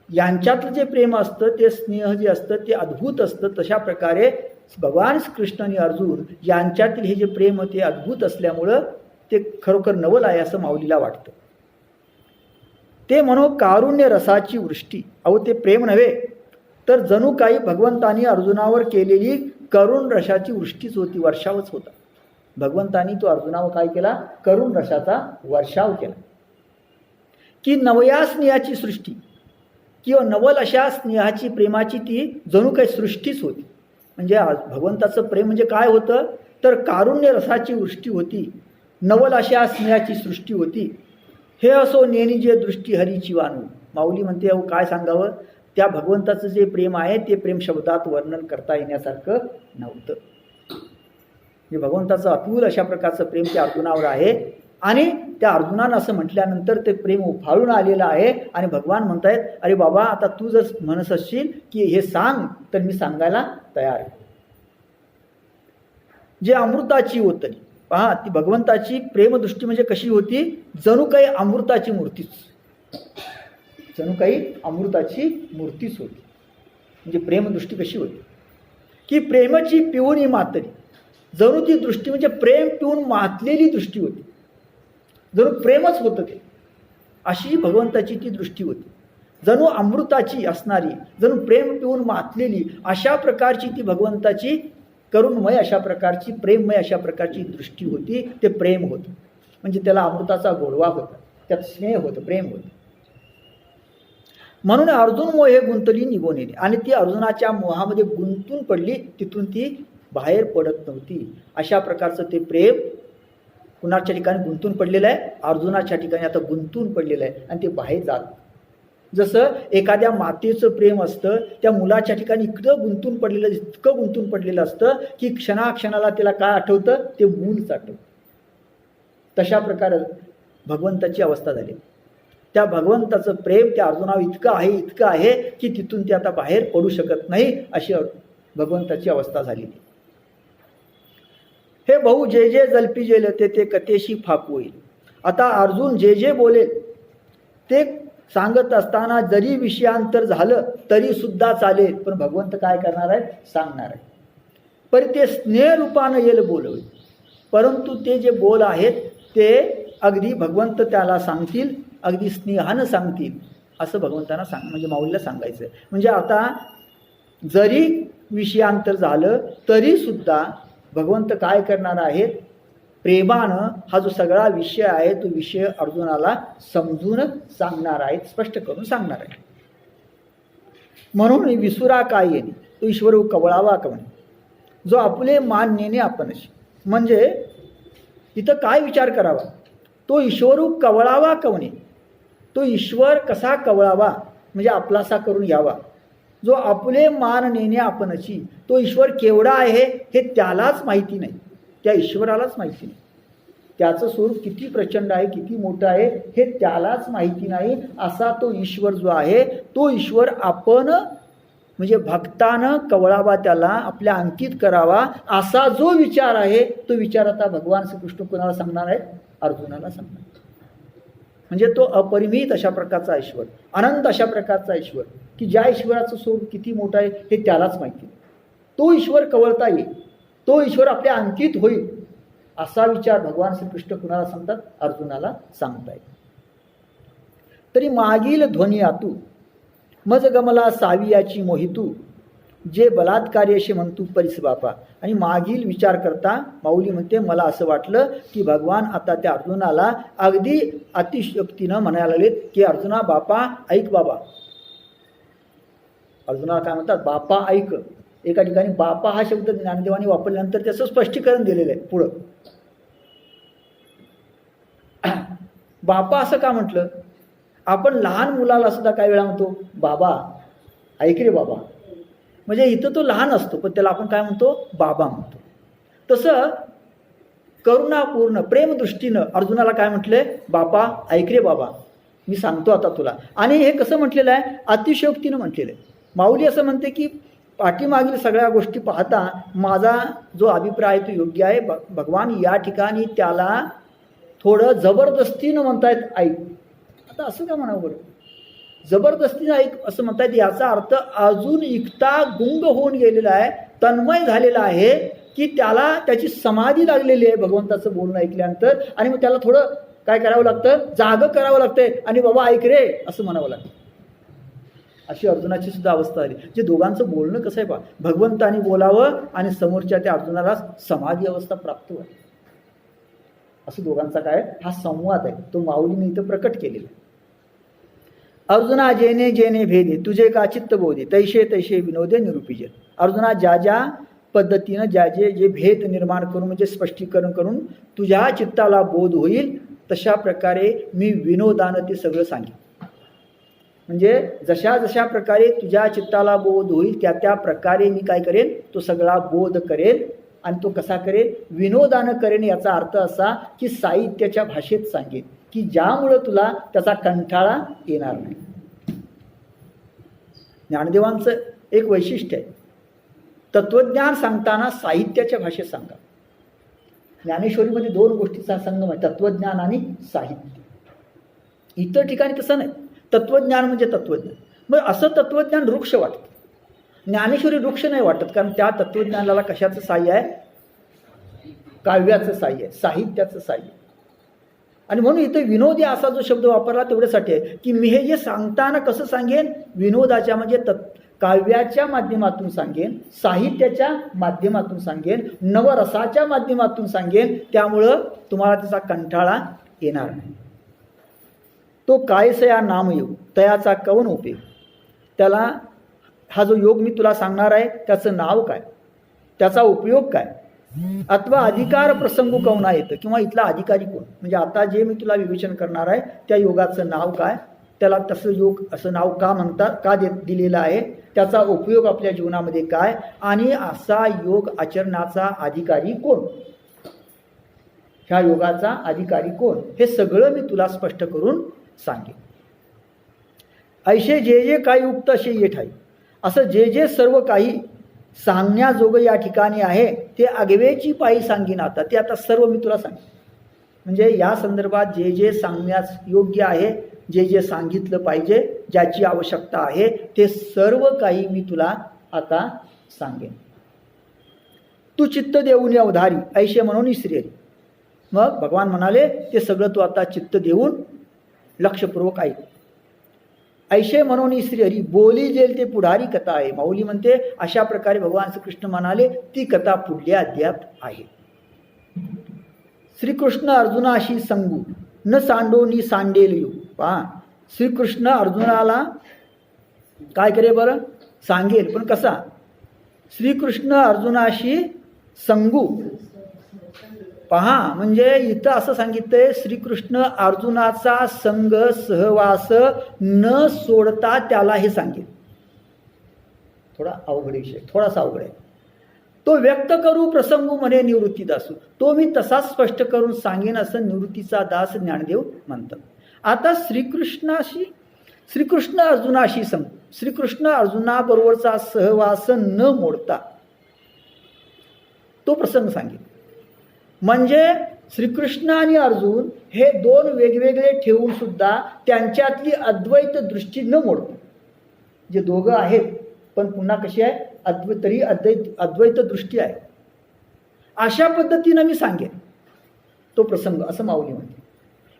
यांच्यातलं जे प्रेम असतं, ते स्नेह जे असतं ते अद्भुत असतं, तशा प्रकारे भगवान कृष्ण आणि अर्जुन यांच्यातील हे जे प्रेम ते अद्भुत असल्यामुळं ते खरोखर नवल आहे असं माऊलीला वाटतं. ते म्हणो कारुण्य रसाची वृष्टी. अहो, ते प्रेम नव्हे तर जणू काही भगवंतानी अर्जुनावर केलेली करुण रसाची वृष्टीच होती, वर्षावच होता. भगवंतानी तो अर्जुनावर काय केला? करुण रसाचा वर्षाव केला. की नवया स्नेहाची सृष्टी, किंवा नवल अशा स्नेहाची प्रेमाची ती जणू काही सृष्टीच होती. म्हणजे भगवंताचं प्रेम म्हणजे काय होतं? तर कारुण्य रसाची वृष्टी होती, नवल अशा स्नेहाची सृष्टी होती. हे असो नेनी जे दृष्टी हरीची वानू. माऊली म्हणते अहो काय सांगावं, त्या भगवंताचं जे प्रेम आहे ते प्रेम शब्दात वर्णन करता येण्यासारखं नव्हतं. जे भगवंताचं अतुल अशा प्रकारचं प्रेम त्या अर्जुनावर आहे आणि त्या अर्जुनानं असं म्हटल्यानंतर ते प्रेम उफाळून आलेलं आहे आणि भगवान म्हणतायत अरे बाबा आता तू जर म्हणत असशील की हे सांग तर मी सांगायला तयार आहे. जे अमृताची ओतली पहा, ती भगवंताची प्रेमदृष्टी म्हणजे कशी होती, जणू काही अमृताची मूर्तीच, जणू काही अमृताची मूर्तीच होती. म्हणजे प्रेमदृष्टी कशी होती की प्रेमाची पिऊन मातली, जणू ती दृष्टी म्हणजे प्रेम पिऊन मातलेली दृष्टी होती, जणू प्रेमच होतं ते, अशी भगवंताची ती दृष्टी होती. जणू अमृताची असणारी, जणू प्रेम पिऊन मातलेली अशा प्रकारची ती भगवंताची करुणमय अशा प्रकारची प्रेममय अशा प्रकारची दृष्टी होती. ते प्रेम होतं म्हणजे त्याला अमृताचा गोडवा होता, त्यात स्नेह होतं, प्रेम होतं. म्हणून अर्जुन मोहे गुंतली निघून येणे आणि ती अर्जुनाच्या मोहामध्ये गुंतून पडली, तिथून ती बाहेर पडत नव्हती. अशा प्रकारचं ते प्रेम कुणाच्या ठिकाणी गुंतून पडलेलं आहे, अर्जुनाच्या ठिकाणी आता गुंतून पडलेलं आहे आणि ते बाहेर जात. जसं एखाद्या मातेचं प्रेम असतं, त्या मुलाच्या ठिकाणी इतकं गुंतून पडलेलं असतं की क्षणाक्षणाला त्याला काय आठवतं, ते मूलच आठवतं. तशा प्रकारे भगवंताची अवस्था झाली. त्या भगवंताचं प्रेम त्या अर्जुनावर इतकं आहे की तिथून ते आता बाहेर पडू शकत नाही, अशी भगवंताची अवस्था झालेली. हे भाऊ जे जे जल्पी जेल ते कथेशी फाकू होईल. आता अर्जुन जे जे बोलेल ते सांगत असताना जरी विषयांतर झालं तरी सुद्धा चालेल, पण भगवंत काय करणार आहे, सांगणार आहे. पर ते स्नेह रूपानं येईल बोलवेल, परंतु ते जे बोल आहेत ते अगदी भगवंत त्याला सांगतील, अगदी स्नेहानं सांगतील, असं भगवंतांना म्हणजे माऊलीला सांगायचं. म्हणजे आता जरी विषयांतर झालं तरी सुद्धा भगवंत काय करणार आहेत, प्रेमानं हा जो सगळा विषय आहे तो विषय अर्जुनाला समजून सांगणार आहेत, स्पष्ट करून सांगणार आहे. म्हणून विसुरा काय येणे तो ईश्वर कवळावा कवणे, जो आपले मान नेणे आपणशी. म्हणजे इथं काय विचार करावा, तो ईश्वर कवळावा कवणे, तो ईश्वर कसा कवळावा म्हणजे आपलासा करून यावा. जो आपले मान नेणे आपणची, तो ईश्वर केवढा आहे हे त्यालाच माहिती नाही, त्या ईश्वरालाच माहिती नाही. त्याचं स्वरूप किती प्रचंड आहे, किती मोठं आहे हे त्यालाच माहिती नाही. असा तो ईश्वर जो आहे तो ईश्वर आपण म्हणजे भक्तानं कवळावा, त्याला आपल्या अंकित करावा, असा जो विचार आहे तो विचार आता भगवान श्रीकृष्ण कोणाला सांगणार आहेत, अर्जुनाला सांगणार. म्हणजे तो अपरिमित अशा प्रकारचा ईश्वर, अनंत अशा प्रकारचा ईश्वर की ज्या ईश्वराचं स्वरूप किती मोठं आहे हे त्यालाच माहिती. तो ईश्वर कवळता येईल, तो ईश्वर आपल्या अंकित होईल, असा विचार भगवान श्रीकृष्ण कुणाला सांगतात, अर्जुनाला सांगतायत. तरी मागील ध्वनी आतू मज गमला सावियाची मोहितू, जे बलात्कार्यशी म्हणतू परिस बापा. आणि मागील विचार करता माऊली म्हणते मला असं वाटलं की भगवान आता त्या अर्जुनाला अगदी अतिशयोक्तीनं म्हणायला लागले की अर्जुना बापा ऐक बाबा. अर्जुनाला काय म्हणतात, बापा ऐक. एका ठिकाणी बापा हा शब्द ज्ञानदेवानी वापरल्यानंतर त्याचं स्पष्टीकरण दिलेलं आहे पुढं. बापा असं का म्हटलं, आपण लहान मुलाला सुद्धा काही वेळा म्हणतो बाबा ऐक रे बाबा, म्हणजे इथं तो लहान असतो पण त्याला आपण काय म्हणतो, बाबा म्हणतो. तसं करुणापूर्ण प्रेमदृष्टीनं अर्जुनाला काय म्हटलंय, बापा ऐक रे बाबा, मी सांगतो आता तुला. आणि हे कसं म्हटलेलं आहे, अतिशयोक्तीनं म्हटलेलं आहे. माऊली असं म्हणते की पाठीमागील सगळ्या गोष्टी पाहता माझा जो अभिप्राय तो योग्य आहे. भगवान या ठिकाणी त्याला थोडं जबरदस्तीनं म्हणतायत ऐक. आता असं का म्हणावं बरं, जबरदस्तीनं ऐक असं म्हणतायत, याचा अर्थ अजून इतका गुंग होऊन गेलेला आहे, तन्मय झालेला आहे की त्याला त्याची समाधी लागलेली आहे भगवंताचं बोलणं ऐकल्यानंतर. आणि मग त्याला थोडं काय करावं लागतं, जागं करावं लागतंय आणि बाबा ऐक रे असं म्हणावं लागतं. अशी अर्जुनाची सुद्धा अवस्था आली. जे दोघांचं बोलणं कसं आहे पहा, भगवंतानी बोलावं आणि समोरच्या त्या अर्जुनाला समाधी अवस्था प्राप्त व्हावी, असं दोघांचा काय हा संवाद आहे, तो माऊलीने इथं प्रकट केलेला. अर्जुना जेने जेने भेदे तुझे का चित्त बोधे, तैशे तैशे विनोदे निरूपिजे. अर्जुना ज्या ज्या पद्धतीनं ज्या जे भेद निर्माण करून म्हणजे स्पष्टीकरण करून तुझ्या चित्ताला बोध होईल तशा प्रकारे मी विनोदानं ते सगळं सांगेन. म्हणजे जशा जशा प्रकारे तुझ्या चित्ताला बोध होईल त्या त्या प्रकारे मी काय करेन, तो सगळा बोध करेन. आणि तो कसा करेन, विनोदानं करेन. याचा अर्थ असा की साहित्याच्या भाषेत सांगेन की ज्यामुळं तुला त्याचा कंटाळा येणार नाही. ज्ञानदेवांचं एक वैशिष्ट्य आहे, तत्वज्ञान सांगताना साहित्याच्या भाषेत सांगा. ज्ञानेश्वरीमध्ये दोन गोष्टीचा संगम आहे, तत्वज्ञान आणि साहित्य. इतर ठिकाणी तसं नाही. तत्वज्ञान म्हणजे तत्वज्ञान. मग असं तत्वज्ञान वृक्ष वाटतं. ज्ञानेश्वरी वृक्ष नाही वाटत, कारण त्या तत्वज्ञानाला कशाचं साह्य आहे, काव्याचं साह्य आहे, साहित्याचं साह्य. आणि म्हणून इथं विनोदी असा जो शब्द वापरला तेवढ्यासाठी आहे की मी हे जे सांगताना कसं सांगेन, विनोदाच्या म्हणजे काव्याच्या माध्यमातून सांगेन, साहित्याच्या माध्यमातून सांगेन, नवरसाच्या माध्यमातून सांगेन. त्यामुळं तुम्हाला त्याचा कंटाळा येणार नाही. तो कायसया नामयोग तयाचा कवन उपयोग. त्याला हा जो योग मी तुला सांगणार आहे त्याचं नाव काय, त्याचा उपयोग काय, अथवा अधिकार प्रसंग कवना येतं, किंवा इथला अधिकारी कोण. म्हणजे आता जे मी तुला विवेचन करणार आहे त्या योगाचं नाव काय, त्याला तसं योग असं नाव का म्हणतात, का दिलेलं आहे, त्याचा उपयोग आपल्या जीवनामध्ये काय, आणि असा योग आचरणाचा अधिकारी कोण, ह्या योगाचा अधिकारी कोण, हे सगळं मी तुला स्पष्ट करून सांगेन. ऐशे जे जे काही उक्त असे ये ठाई. असं जे जे सर्व काही सांगण्याजोगं या ठिकाणी आहे ते आगवेची पायी सांगीन. आता ते आता सर्व मी तुला सांगेन. म्हणजे या संदर्भात जे जे सांगण्यास योग्य आहे, जे जे सांगितलं पाहिजे, ज्याची आवश्यकता आहे ते सर्व काही मी तुला आता सांगेन. तू चित्त देऊन अवधारी ऐशे म्हणून श्री. मग भगवान म्हणाले ते सगळं तू आता चित्त देऊन लक्षपूर्वक ऐक. ऐशे म्हणून श्रीहरी बोली जेल ते पुढारी कथा आहे. माऊली म्हणते अशा प्रकारे भगवान श्रीकृष्ण म्हणाले ती कथा पुढल्या अध्यायात आहे. श्रीकृष्ण अर्जुनाशी संगू न सांडोनी सांडेल यू. पहा, श्रीकृष्ण अर्जुनाला काय करे बरं, सांगेल, पण कसा. श्रीकृष्ण अर्जुनाशी संगू. पहा, म्हणजे इथं असं सांगितलंय श्रीकृष्ण अर्जुनाचा संग सहवास न सोडता त्याला हे सांगेल. थोडा अवघड विषय, थोडासा अवघड आहे. तो व्यक्त करू प्रसंगू म्हणे निवृत्ती दासू. तो मी तसाच स्पष्ट करून सांगेन असं निवृत्तीचा दास ज्ञानदेव म्हणतात. आता श्रीकृष्ण अर्जुनाशी संग, श्रीकृष्ण अर्जुनाबरोबरचा सहवास न मोडता तो प्रसंग सांगेल. म्हणजे श्रीकृष्ण आणि अर्जुन हे दोन वेगवेगळे ठेवून सुद्धा त्यांच्यातली अद्वैत दृष्टी न मोडतो. जे दोघं आहेत पण पुन्हा कशी आहे, अद्वैत दृष्टी आहे. अशा पद्धतीनं मी सांगेन तो प्रसंग, असं माऊली म्हणते.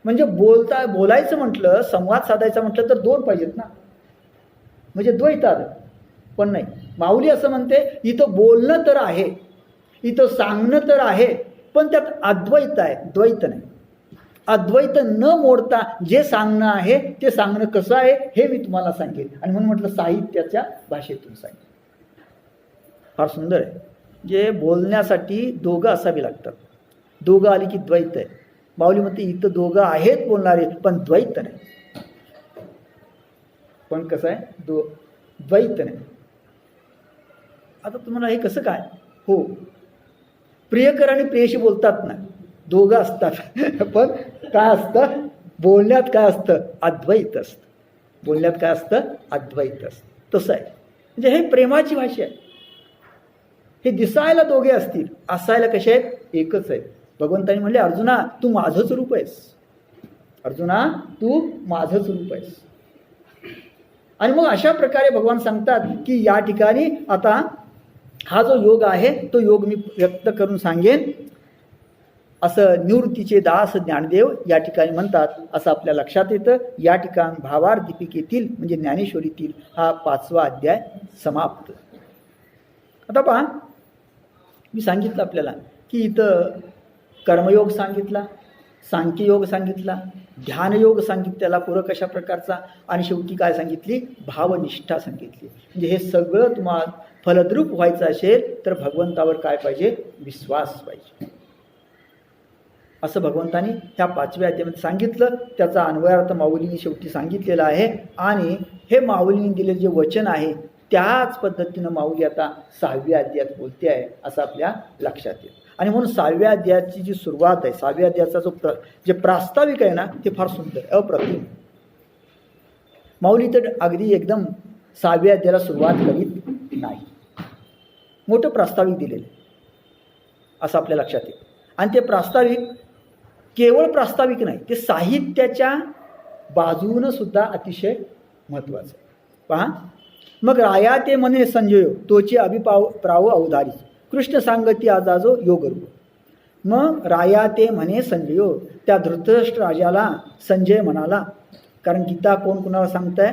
म्हणजे बोलायचं म्हटलं, संवाद साधायचा म्हटलं तर दोन पाहिजेत ना, म्हणजे द्वैत आलं. पण नाही, माऊली असं म्हणते इथं बोलणं तर आहे, इथं सांगणं तर आहे, पण त्यात अद्वैत आहे, द्वैत नाही. अद्वैत न मोडता जे सांगणं आहे ते सांगणं कसं आहे हे मी तुम्हाला सांगेन. आणि म्हणून म्हटलं साहित्याच्या भाषेतून सांगेन. फार सुंदर आहे. जे बोलण्यासाठी दोघं असावी लागतात. दोघं आली की द्वैत आहे. माऊली म्हणते इथं दोघं आहेत बोलणारे पण द्वैत नाही. पण कसं आहे, द्वैत नाही. आता तुम्हाला हे कसं काय, हो, प्रियकर आणि प्रियशी बोलतात ना, दोघं असतात. पण काय असतं, बोलण्यात काय असतं, अद्वैत असतं. बोलण्यात काय असतं, अद्वैत असतं. तसं आहे. म्हणजे हे प्रेमाची भाषा आहे. हे दिसायला दोघे असतील, असायला कसे आहेत, एकच आहेत. भगवंतांनी म्हणले अर्जुना तू माझंच रूप आहेस, अर्जुना तू माझंच रूप आहेस. आणि मग अशा प्रकारे भगवान सांगतात की या ठिकाणी आता हा जो योग आहे तो योग मी व्यक्त करून सांगेन असं निवृत्तीचे दास ज्ञानदेव या ठिकाणी म्हणतात. असं आपल्या लक्षात येतं. या ठिकाणी भावार दीपिकेतील म्हणजे ज्ञानेश्वरीतील हा 5वा अध्याय समाप्त. आता पहा, मी सांगितलं आपल्याला की इथं कर्मयोग सांगितला, सांख्ययोग सांगितला, ध्यानयोग सांगितलं त्याला पूरक कशा प्रकारचा, आणि शेवटी काय सांगितली, भावनिष्ठा सांगितली. म्हणजे हे सगळं तुम्हाला फलद्रूप व्हायचं असेल तर भगवंतावर काय पाहिजे, विश्वास पाहिजे. असं भगवंतानी ह्या 5व्या अध्यायामध्ये सांगितलं. त्याचा अन्वयार्थ माऊलीने शेवटी सांगितलेला आहे. आणि हे माऊलींनी दिलेले जे वचन आहे त्याच पद्धतीनं माऊली आता 6व्या अध्यायात बोलते आहे असं आपल्या लक्षात येईल. आणि म्हणून 6व्या अध्यायाची जी सुरुवात आहे, 6व्या अध्यायाचा जो जे प्रास्ताविक आहे ना ते फार सुंदर, अप्रतिम. माऊली तर अगदी एकदम 6व्या अध्यायाला सुरुवात करीत नाही, मोठं प्रास्ताविक दिलेलं असं आपल्या लक्षात येईल. आणि ते प्रास्ताविक केवळ प्रास्ताविक नाही, ते साहित्याच्या बाजूनं सुद्धा अतिशय महत्त्वाचं आहे. पहा, मग राया ते म्हणे संजयो तोची अभिप्राव अवधारी कृष्ण सांगती आजाजो योगरूप. मग राया ते म्हणे संजयो, त्या धृतराष्ट्र राजाला संजय म्हणाला, कारण गीता कोण कुणाला सांगताय,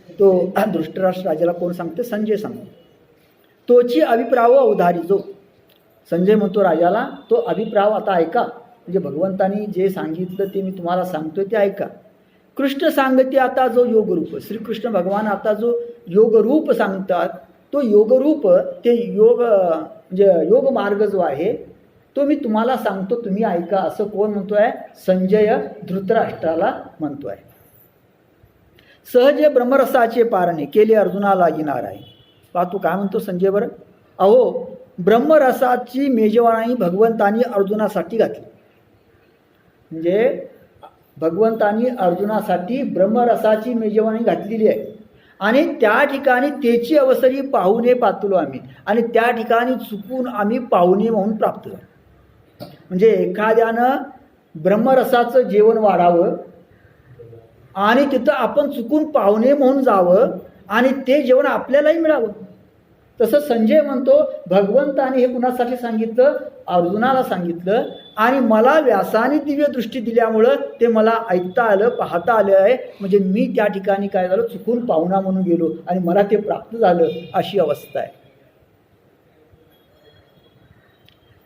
तो धृतराष्ट्र राजाला कोण सांगते, संजय सांगतो. तोची अभिप्राव अवधारी जो, संजय म्हणतो राजाला तो अभिप्राव आता ऐका, म्हणजे भगवंतानी जे सांगितलं ते मी तुम्हाला सांगतोय ते ऐका. कृष्ण सांगते आता जो योगरूप, श्रीकृष्ण भगवान आता जो योगरूप सांगतात तो योगरूप, ते योग म्हणजे योग मार्ग जो आहे तो मी तुम्हाला सांगतो, तुम्ही ऐका, असं कोण म्हणतोय, संजय धृतराष्ट्राला म्हणतोय. सहजे ब्रह्मरसाचे पारणे केले अर्जुनाला येणार आहे. पहा तू काय म्हणतो संजय बरं, अहो ब्रह्मरसाची मेजवानी भगवंतानी अर्जुनासाठी घातली. म्हणजे भगवंतानी अर्जुनासाठी ब्रह्मरसाची मेजवानी घातलेली आहे आणि त्या ठिकाणी त्याची अवसरी पाहुणे पातलो आम्ही, आणि त्या ठिकाणी चुकून आम्ही पाहुणे म्हणून प्राप्त झालो. म्हणजे एखाद्यानं ब्रह्मरसाचं जेवण वाढावं आणि तिथं आपण चुकून पाहुणे म्हणून जावं आणि ते जेवण आपल्यालाही मिळावं. तसं संजय म्हणतो भगवंताने हे कुणासाठी सांगितलं, अर्जुनाला सांगितलं, आणि मला व्यासाने दिव्य दृष्टी दिल्यामुळं ते मला ऐकता आलं, पाहता आलं आहे. म्हणजे मी त्या ठिकाणी काय झालं, चुकून पाहुणा म्हणून गेलो आणि मला ते प्राप्त झालं, अशी अवस्था आहे.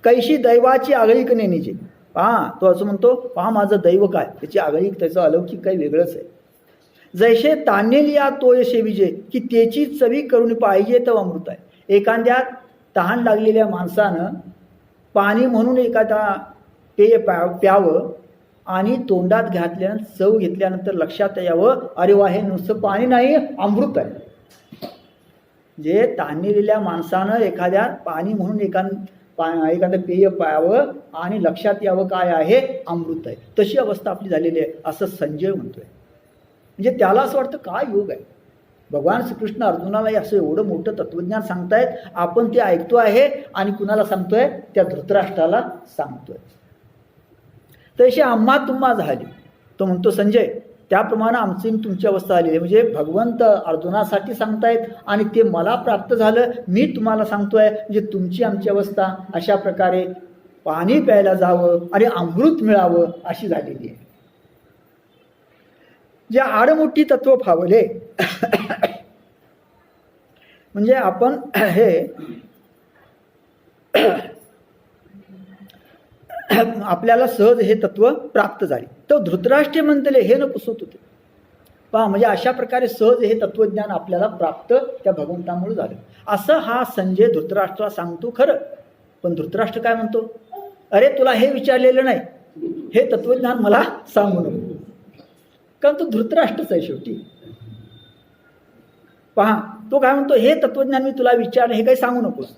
कैशी दैवाची आगळीक नेणीचे, पहा तो असं म्हणतो, पहा माझं दैव काय, त्याची आगळीक, त्याचं अलौकिक काही वेगळंच आहे. जैसे तान्हेलिया तोय सेविजे, की त्याची चवी करून पाहिजे तर अमृत आहे. एखाद्या तहान लागलेल्या माणसानं पाणी म्हणून एखादा पेय प्यावं आणि तोंडात घातल्यानं चव घेतल्यानंतर लक्षात यावं, अरे वा हे नुसतं पाणी नाही, अमृत आहे. जे तान्हेलेल्या माणसानं एखाद्या पाणी म्हणून एखादं पेय प्यावं आणि लक्षात यावं काय आहे, अमृत आहे. तशी अवस्था आपली झालेली आहे असं संजय म्हणतोय. म्हणजे त्याला असं वाटतं काय योग आहे, भगवान श्रीकृष्ण अर्जुनाला असं एवढं मोठं तत्वज्ञान सांगतायत, आपण ते ऐकतो आहे आणि कुणाला सांगतोय, त्या धृतराष्ट्राला सांगतोय. तशी आम्हा तुम्हा झाली, तो म्हणतो संजय त्याप्रमाणे आमची तुमची अवस्था आलेली आहे. म्हणजे भगवंत अर्जुनासाठी सांगतायत आणि ते मला प्राप्त झालं, मी तुम्हाला सांगतोय, म्हणजे तुमची आमची अवस्था अशा प्रकारे पाणी प्यायला जावं आणि अमृत मिळावं अशी झालेली आहे. जे आडमुठी तत्व फावले म्हणजे आपण हे आपल्याला सहज हे तत्व प्राप्त झाले. तर धृतराष्ट्र म्हणतले हे न पुसत होते. पहा म्हणजे अशा प्रकारे सहज हे तत्वज्ञान आपल्याला प्राप्त त्या भगवंतामुळे झालं, असं हा संजय धृतराष्ट्राला सांगतो. खरं पण धृतराष्ट्र काय म्हणतो, अरे तुला हे विचारलेलं नाही, हे तत्वज्ञान मला सांगू नको, कारण तो धृतराष्ट्रच आहे शेवटी. पहा तो काय म्हणतो, हे तत्वज्ञान मी तुला विचारलं, हे काही सांगू नकोस.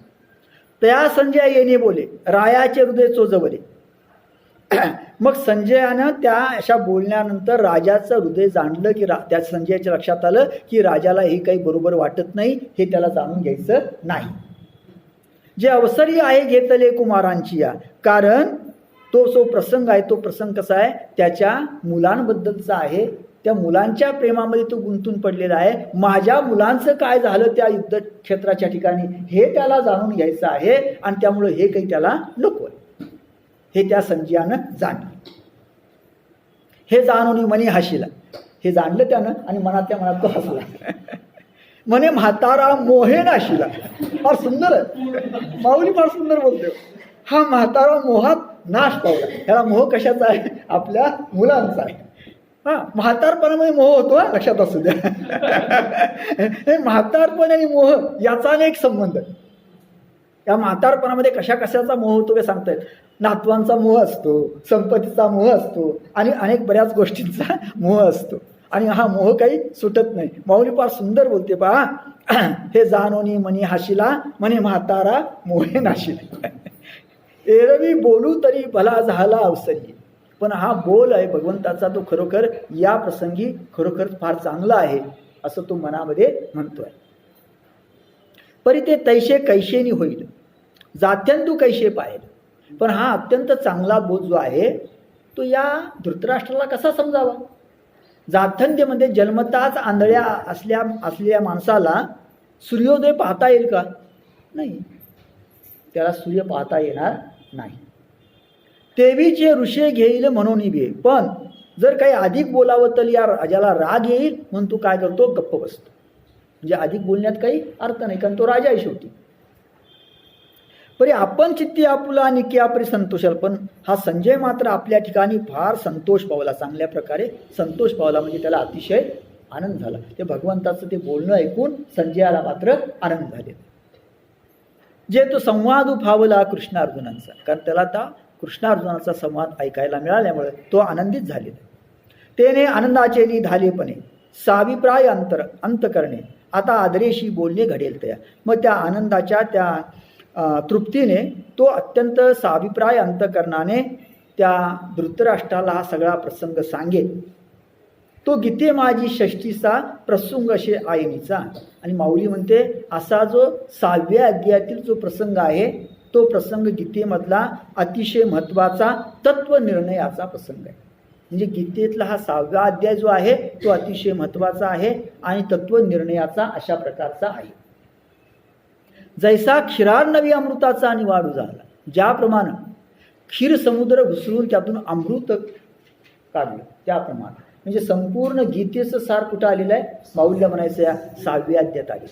त्या संजय येणे बोले रायाचे हृदय चोजवले. मग संजयानं त्या अशा बोलण्यानंतर राजाचं हृदय जाणलं, की त्या संजयाच्या लक्षात आलं की राजाला हे काही बरोबर वाटत नाही, हे त्याला जाणून घ्यायचं नाही. जे अवसरी आहे घेतले कुमारांची या, कारण तो जो प्रसंग आहे तो प्रसंग कसा आहे, त्याच्या मुलांबद्दलचा आहे. त्या मुलांच्या प्रेमामध्ये तो गुंतून पडलेला आहे. माझ्या मुलांचं काय झालं त्या युद्ध क्षेत्राच्या ठिकाणी हे त्याला जाणून घ्यायचं आहे आणि त्यामुळे हे काही त्याला नको आहे, हे त्या संजयानं जाणलं. हे जाणून मनी हशिला, हे जाणलं त्यानं आणि मनातल्या मनात तो हसला. म्हणे म्हातारा मोहे नाशिला. फार सुंदर आहे, माऊली फार सुंदर बोलतो. हा म्हातारा मोहात नाश पावला. ह्याला मोह कशाचा आहे, आपल्या मुलांचा आहे. हा म्हातारपणामध्ये मोह होतो, लक्षात असू द्या. हे म्हातारपण आणि मोह याचा अनेक संबंध. या म्हातारपणामध्ये कशा कशाचा मोह होतो हे सांगतायत. नातवांचा मोह असतो, संपत्तीचा मोह असतो आणि अनेक बऱ्याच गोष्टींचा मोह असतो. आणि हा मोह काही सुटत नाही. माऊली फार सुंदर बोलते पहा, हे जाणोनी मनी हाशिला म्हणे म्हातारा मोहे नाशिला. एरवी बोलू तरी भला झाला अवसरी. पण हा बोल आहे भगवंताचा, तो खरोखर या प्रसंगी खरोखर फार चांगला आहे असं तो मनामध्ये म्हणतोय. परी ते तैशे कैशेनी होईल, जात्यंतू कैशे पाहिल. पण हा अत्यंत चांगला बोध जो आहे तो या धृतराष्ट्राला कसा समजावा. जाथंध्यमध्ये जन्मताच आंधळ्या असलेल्या माणसाला सूर्योदय पाहता येईल का? नाही, त्याला सूर्य पाहता येणार नाही. तेवीचे ऋषे घेईल म्हणून बे. पण जर काही अधिक बोलावं तर या राजाला राग येईल म्हणून तो काय करतो, गप्प बसतो. म्हणजे अधिक बोलण्यात काही अर्थ नाही, कारण तो राजा आहे शेवटी. परी आपण चित्ती आपुला निकी आपरी संतोषाल. पण हा संजय मात्र आपल्या ठिकाणी फार संतोष पावला, चांगल्या प्रकारे संतोष पावला. म्हणजे त्याला अतिशय आनंद झाला. ते भगवंताचं ते बोलणं ऐकून संजयाला मात्र आनंद झाले. जे तो संवाद फावला कृष्णार्जुनांचा, कारण त्याला आता कृष्णार्जुनाचा संवाद ऐकायला मिळाल्यामुळे तो आनंदित झालेला. तेने आनंदाचे निधालेपणे साभिप्राय अंत करणे. आता आदरेशी बोलणे घडेल तया. मग त्या आनंदाच्या त्या तृप्तीने तो अत्यंत साभिप्राय अंतकरणाने त्या धृतराष्ट्राला हा सगळा प्रसंग सांगेल. तो गीते माझी षष्टीचा प्रसंग असे आयनीचा. आणि माऊली म्हणते असा जो 6व्या अध्यायातील जो प्रसंग आहे तो प्रसंग गीतेमधला अतिशय महत्त्वाचा तत्वनिर्णयाचा प्रसंग आहे. म्हणजे गीतेतला हा 6वा अध्याय जो आहे तो अतिशय महत्त्वाचा आहे आणि तत्वनिर्णयाचा अशा प्रकारचा आहे. जैसा क्षीरार्णवी अमृताचा निवाडू झाला, ज्याप्रमाणे क्षीर समुद्र घुसळून त्यातून अमृत काढलं त्याप्रमाणे. म्हणजे संपूर्ण गीतेचं सार कुठं आलेलं आहे, माऊलीला म्हणायचं या 6व्या अध्यायात आले.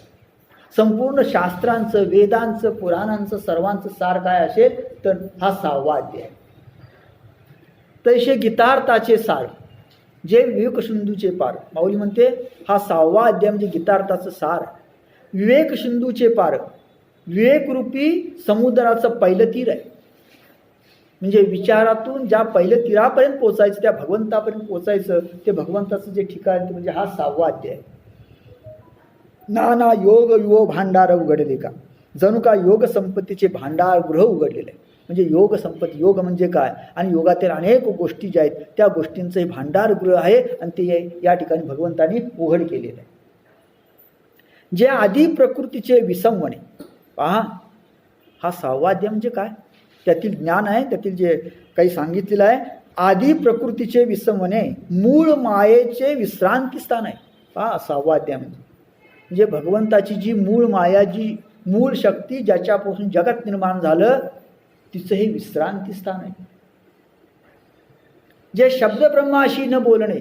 संपूर्ण शास्त्रांचं, वेदांचं, पुराणांचं सर्वांचं सार काय असेल तर हा 6वा अध्याय. तैसे गीतार्थाचे सार जे विवेकसिंधूचे पार. माऊली म्हणते हा 6वा अध्याय म्हणजे गीतार्थाचं सार. विवेकसिंधूचे पार, विवेकरूपी समुद्राचं पहिलं तीर आहे. म्हणजे विचारातून ज्या पहिल्या तीरापर्यंत पोचायचं, त्या भगवंतापर्यंत पोचायचं, ते भगवंताचं जे ठिकाण म्हणजे हा 6वा अध्याय. नाना योग युव भांडार उघडले का. जणू का योग संपत्तीचे भांडार गृह उघडलेलं आहे. म्हणजे योग संपत्ती, योग म्हणजे काय आणि योगातील अनेक गोष्टी ज्या आहेत त्या गोष्टींचं हे भांडार गृह आहे आणि ते या ठिकाणी भगवंतांनी उघड केलेलं आहे. जे आधी प्रकृतीचे विसंवणे. पहा हा 6वा अध्याय म्हणजे काय, त्यातील ज्ञान आहे, त्यातील जे काही सांगितलेलं आहे. आधी प्रकृतीचे विसंवणे मूळ मायेचे विश्रांती स्थान आहे. पहा 6वा अध्याय म्हणजे भगवंताची जी मूळ माया, जी मूळ शक्ती ज्याच्यापासून जगत निर्माण झालं तिचं हे विश्रांती स्थान आहे. जे शब्द ब्रह्माशी न बोलणे,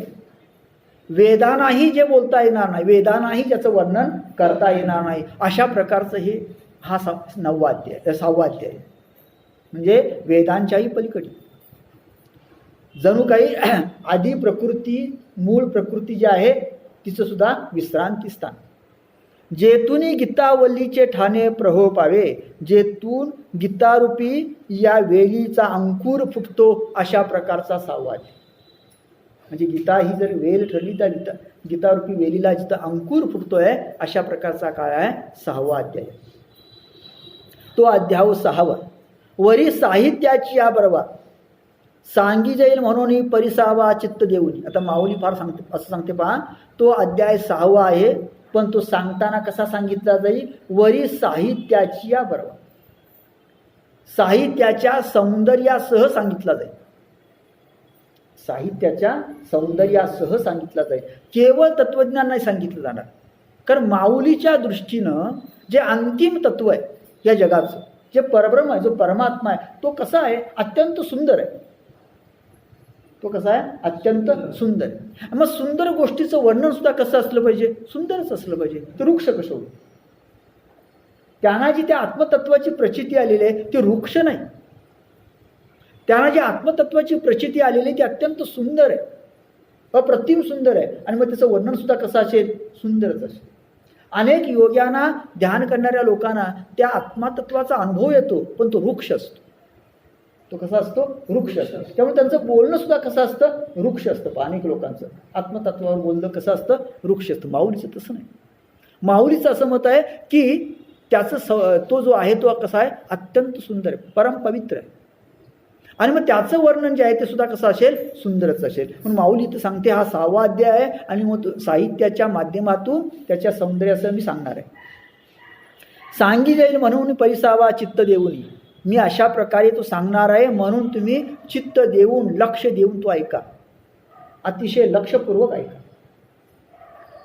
वेदांनाही जे बोलता येणार नाही, वेदांनाही ज्याचं वर्णन करता येणार नाही, अशा प्रकारचं हे हा 6वा अध्याय. म्हणजे वेदांच्याही पलीकडे जणू काही आधी प्रकृती, मूळ प्रकृती जी आहे तिचं सुद्धा विश्रांती स्थान. जेतून गीतावल्लीचे ठाणे प्रहो पावे, जेतून गीतारूपी या वेलीचा अंकुर फुटतो, अशा प्रकारचा 6वा अध्याय. म्हणजे गीता ही जर वेल ठरली तर गीतारूपी वेलीला जिथं अंकुर फुटतोय अशा प्रकारचा काय आहे 6वा अध्याय. तो अध्याय 6वा. वरी साहित्याची या बरोबर सांगी जाईल म्हणून परिसावा चित्त देऊन. आता माऊली फार सांगते, असं सांगते पहा, तो अध्याय 6वा आहे पण तो सांगताना कसा सांगितला जाईल, वरी साहित्याची या बरोबर साहित्याच्या सौंदर्यासह सांगितला जाईल. साहित्याच्या सौंदर्यासह सांगितला जाईल, केवळ तत्वज्ञान नाही सांगितलं जाणार. कारण माऊलीच्या दृष्टीनं जे अंतिम तत्व आहे या जगाचं, जे परब्रह्म आहे, जो परमात्मा आहे, तो कसा आहे, अत्यंत सुंदर आहे. तो कसा आहे, अत्यंत सुंदर आहे. मग सुंदर गोष्टीचं वर्णन सुद्धा कसं असलं पाहिजे, सुंदरच असलं पाहिजे. ते वृक्ष कसं होईल, त्यांना जी त्या आत्मतत्वाची प्रचिती आलेली आहे ती वृक्ष नाही. त्यांना जी आत्मतत्वाची प्रचिती आलेली आहे ती अत्यंत सुंदर आहे, अप्रतिम सुंदर आहे. आणि मग त्याचं वर्णन सुद्धा कसं असेल, सुंदरच असेल. अनेक योग्यांना, ध्यान करणाऱ्या लोकांना त्या आत्मतत्वाचा अनुभव येतो, पण तो वृक्ष असतो. तो कसा असतो? वृक्ष असतो. त्यामुळे त्यांचं बोलणं सुद्धा कसं असतं? वृक्ष असतं. अनेक लोकांचं आत्मतत्वावर बोलणं कसं असतं? वृक्ष असतं. माऊलीचं तसं नाही. माऊलीचं असं मत आहे की त्याचं तो जो आहे तो कसा आहे? अत्यंत सुंदर आहे, परम पवित्र आहे. आणि मग त्याचं वर्णन जे आहे ते सुद्धा कसं असेल? सुंदरच असेल. म्हणून माऊली इथं सांगते हा 6वा अध्याय आहे आणि मग साहित्याच्या माध्यमातून त्याच्या सौंदर्याचं मी सांगणार आहे. सांगी जाईल म्हणून परिसावा चित्त देऊन. मी अशा प्रकारे तो सांगणार आहे, म्हणून तुम्ही चित्त देऊन लक्ष देऊन तो ऐका, अतिशय लक्षपूर्वक ऐका.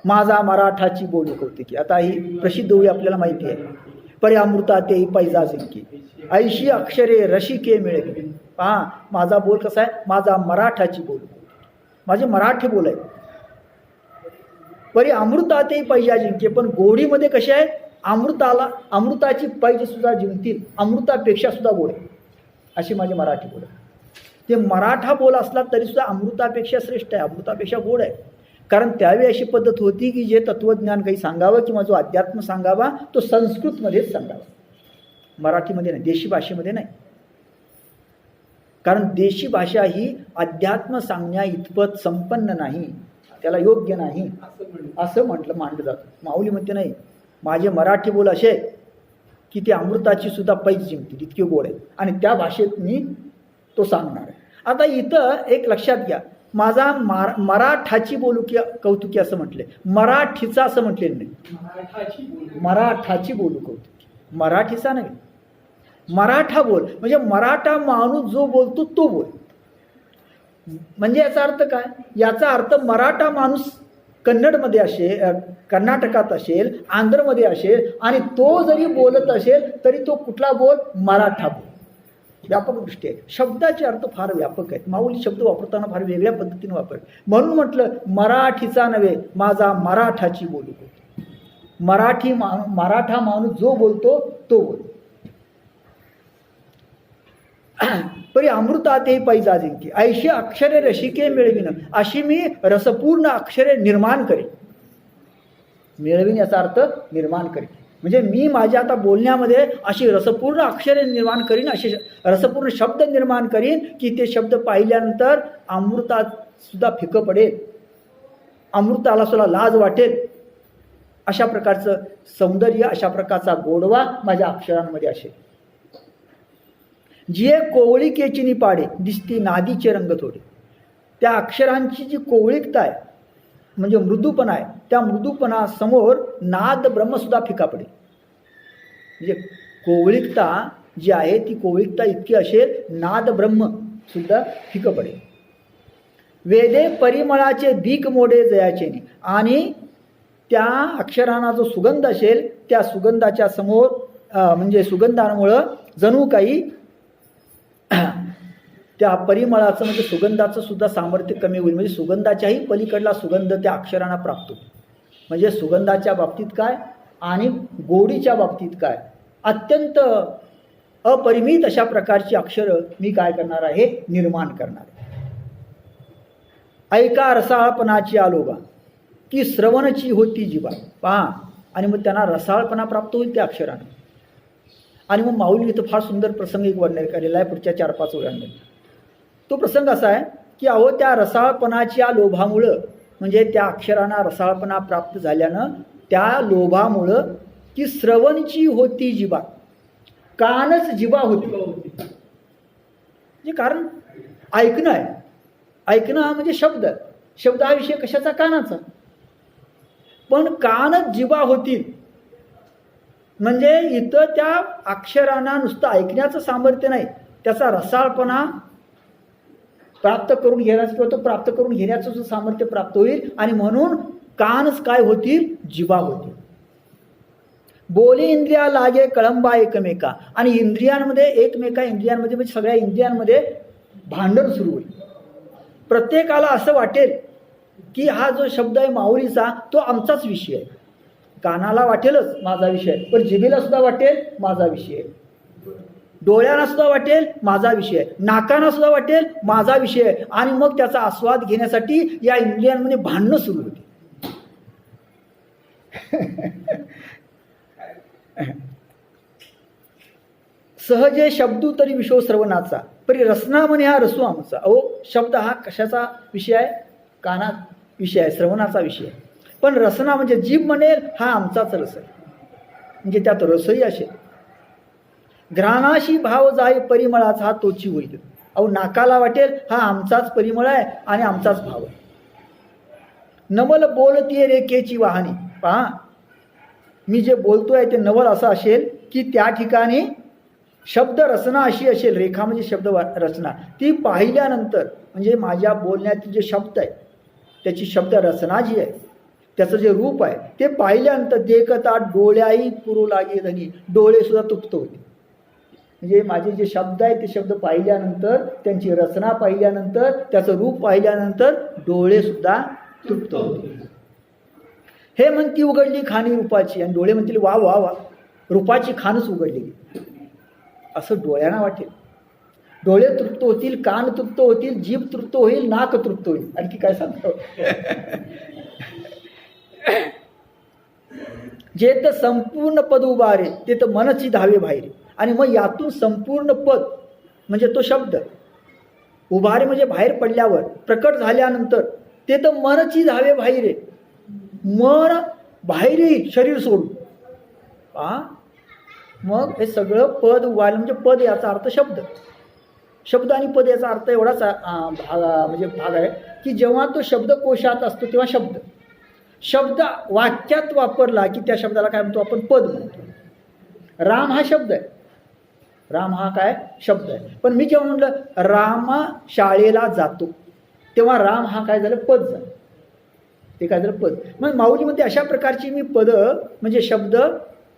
माझा मराठाची बोलू कौतिकी. आता ही प्रसिद्ध होई आपल्याला माहिती आहे. परे अमृता ते पैजा जिंकी, ऐशी अक्षरे रसिके मिळवी. पहा माझा बोल कसा आहे? माझा मराठाची बोल, माझे मराठी बोल आहे. परी अमृता ते पैजा जिंके, पण गोडीमध्ये कसे आहे? अमृताची पैज सुद्धा जिंकतील, अमृतापेक्षा सुद्धा गोड आहे, अशी माझी मराठी बोल आहे. ते मराठा बोल असला तरी सुद्धा अमृतापेक्षा श्रेष्ठ आहे, अमृतापेक्षा गोड आहे. कारण त्यावेळी अशी पद्धत होती की जे तत्वज्ञान काही सांगावं किंवा जो अध्यात्म सांगावा तो संस्कृतमध्येच सांगावा, मराठीमध्ये नाही, देशी भाषेमध्ये नाही. कारण देशी भाषा ही अध्यात्म सांगण्या इतपत संपन्न नाही, त्याला योग्य नाही असं मानलं जातं. माऊली म्हणते नाही, माझे मराठी बोल असे की ते अमृताची सुद्धा पैज जिंकतील, इतके गोड आहे, आणि त्या भाषेत मी तो सांगणार आहे. आता इथं एक लक्षात घ्या, माझा मराठाची बोलू की कौतुकी असं म्हटले, मराठीचा असं म्हटलेलं नाही. मराठाची बोलू कौतुकी, मराठीचा नाही. मराठा बोल म्हणजे मराठा माणूस जो बोलतो तो बोल. म्हणजे याचा अर्थ काय? याचा अर्थ मराठा माणूस कन्नडमध्ये असेल, कर्नाटकात असेल, आंध्रमध्ये असेल, आणि तो जरी बोलत असेल तरी तो कुठला बोल? मराठा बोल. व्यापक दृष्टी आहे. शब्दाचे अर्थ फार व्यापक आहेत. माऊली शब्द वापरताना फार वेगळ्या पद्धतीने वापरते. म्हणून म्हटलं मराठीचा नव्हे, माझा मराठाची बोलू. मराठा माणूस जो बोलतो तो बोल. परी अमृता ते पैजा जिंकी, ऐशी अक्षरे रसिके मिळविन, अशी मी रसपूर्ण अक्षरे निर्माण करेन. मिळविन याचा अर्थ निर्माण करेन, म्हणजे मी माझ्या आता बोलण्यामध्ये अशी रसपूर्ण अक्षरे निर्माण करीन, असे रसपूर्ण शब्द निर्माण करीन की ते शब्द पाहिल्यानंतर अमृतात सुद्धा फिकं पडेल, अमृताला सुद्धा लाज वाटेल. अशा प्रकारचं सौंदर्य, अशा प्रकारचा गोडवा माझ्या अक्षरांमध्ये असेल. जिये कोवळीकेचिनी पाडे, दिसती नादीचे रंग थोडे. त्या अक्षरांची जी कोवळीकता आहे म्हणजे मृदूपणा आहे, त्या मृदूपणासमोर नाद ब्रह्मसुद्धा फिका पडेल. म्हणजे कोवळीकता जी आहे ती कोवळीकता इतकी असेल, नाद ब्रह्म सुद्धा फिकं पडेल. वेदे परिमळाचे दीक मोडे जयाचे, आणि त्या अक्षरांना जो सुगंध असेल त्या सुगंधाच्या समोर म्हणजे सुगंधामुळं जणू काही त्या परिमळाचं म्हणजे सुगंधाचं सुद्धा सामर्थ्य कमी होईल. म्हणजे सुगंधाच्याही पलीकडला सुगंध त्या अक्षरांना प्राप्त होईल. म्हणजे सुगंधाच्या बाबतीत काय आणि गोडीच्या बाबतीत काय, अत्यंत अपरिमित अशा प्रकारची अक्षरं मी काय करणार आहे? निर्माण करणार आहे. ऐका रसाळपणाची आलोबा की श्रवणची होती जीवा. पहा, आणि मग त्यांना रसाळपणा प्राप्त होईल त्या अक्षरांना. आणि मग माऊली इथं फार सुंदर प्रसंग एक वर्णन केलेला आहे पुढच्या 4-5 ओळ्यांमध्ये. तो प्रसंग असा आहे की अहो त्या रसाळपणाच्या लोभामुळं, म्हणजे त्या अक्षरांना रसाळपणा प्राप्त झाल्यानं त्या लोभामुळं की श्रवणची होती जिबा, कानच जिबा होती. म्हणजे कारण ऐकणं आहे, ऐकणं हा म्हणजे शब्द हा विषय कशाचा? कानाचा. पण कानच जिबा होतील म्हणजे इथं त्या अक्षरांना नुसतं ऐकण्याचं सामर्थ्य नाही, त्याचा रसाळपणा प्राप्त करून घेण्याचं किंवा तो प्राप्त करून घेण्याचं जो सामर्थ्य प्राप्त होईल. आणि म्हणून कानच काय होतील? जिबा होतील. बोले इंद्रिया लागे कळंबा एकमेका, आणि इंद्रियांमध्ये म्हणजे सगळ्या इंद्रियांमध्ये भांडण सुरू होईल. प्रत्येकाला असं वाटेल की हा जो शब्द आहे माऊलीचा तो आमचाच विषय आहे. कानाला वाटेलच माझा विषय, पण जिभेला सुद्धा वाटेल माझा विषय आहे, डोळ्यांना सुद्धा वाटेल माझा विषय आहे, नाकांना सुद्धा वाटेल माझा विषय आहे. आणि मग त्याचा आस्वाद घेण्यासाठी या इंद्रियांमध्ये भांडणं सुरू होते. सहजे शब्दू तरी विषो श्रवणाचा परी रसना म्हणे हा रसू आमचा. अहो शब्द हा कशाचा विषय आहे? कानात विषय आहे, श्रवणाचा विषय आहे. पण रसना म्हणजे जीभ म्हणेल हा आमचाच रस आहे, म्हणजे त्यात रसही असेल. घ्राणाशी भाव जाय परिमळाचा हा तोची होईल. अहो नाकाला वाटेल हा आमचाच परिमळ आहे आणि आमचाच भाव आहे. नवल बोलतीये रेखेची वाहनी. पहा, मी जे बोलतोय ते नवल असं असेल की त्या ठिकाणी शब्द रचना अशी असेल, रेखा म्हणजे शब्द रचना, ती पाहिल्यानंतर म्हणजे माझ्या बोलण्यातील जे शब्द आहे त्याची शब्द रचना जी आहे, त्याचं जे रूप आहे ते पाहिल्यानंतर देखता डोळ्याही पुरू लागे धनी, डोळे सुद्धा तृप्त होते. म्हणजे माझे जे शब्द आहेत ते शब्द पाहिल्यानंतर, त्यांची रचना पाहिल्यानंतर, त्याचं रूप पाहिल्यानंतर डोळे सुद्धा तृप्त होते. हे म्हणती उघडली खाणी रूपाची, आणि डोळे म्हणतील वा वा वा, रूपाची खानच उघडली. असं डोळ्यांना वाटेल. डोळे तृप्त होतील, कान तृप्त होतील, जीभ तृप्त होईल, नाक तृप्त होईल. आणखी काय सांगतो? जे तर संपूर्ण पद उभारे ते तर मनची धावे बाहेर. आणि मग यातून संपूर्ण पद म्हणजे तो शब्द उभारे म्हणजे बाहेर पडल्यावर, प्रकट झाल्यानंतर ते तर मनची धावे बाहेर. मन बाहेर येईल शरीर सोडून. मग हे सगळं पद उभारलं म्हणजे पद याचा अर्थ शब्द. शब्द आणि पद याचा अर्थ एवढाच भाग आहे की जेव्हा तो शब्द कोशात असतो तेव्हा शब्द वाक्यात वापरला की त्या शब्दाला काय म्हणतो आपण? पद म्हणतो. राम हा शब्द आहे. राम हा काय? शब्द आहे. पण मी जेव्हा म्हटलं राम शाळेला जातो तेव्हा राम हा काय झालं? पद झालं. ते काय झालं? पद. मग माऊलीमध्ये अशा प्रकारची मी पद म्हणजे शब्द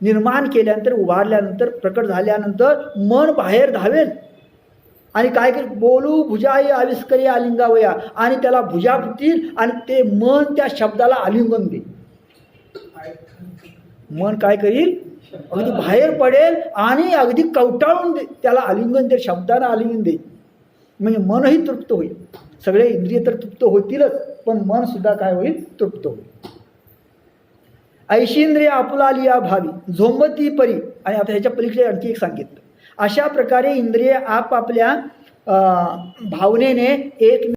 निर्माण केल्यानंतर, उभारल्यानंतर, प्रकट झाल्यानंतर मन बाहेर धावेल आणि काय करेल? बोलू भुजाई आविष्करी आलिंगावया, आणि त्याला भुजा फुटतील आणि ते मन त्या शब्दाला आलिंगन देईल. मन काय करील? अगदी बाहेर पडेल आणि अगदी कवटाळून त्याला आलिंगन देईल, शब्दाला आलिंगन देईल. म्हणजे मनही तृप्त होईल. सगळे इंद्रिय तर तृप्त होतीलच, पण मन सुद्धा काय होईल? तृप्त होईल. ऐशिंद्रिय आपुलालिया भावी झोंबती परी. आणि आता ह्याच्या पलीकडे आणखी एक सांगितलं. अशा प्रकारे इंद्रिय आपापल्या भावनेने एक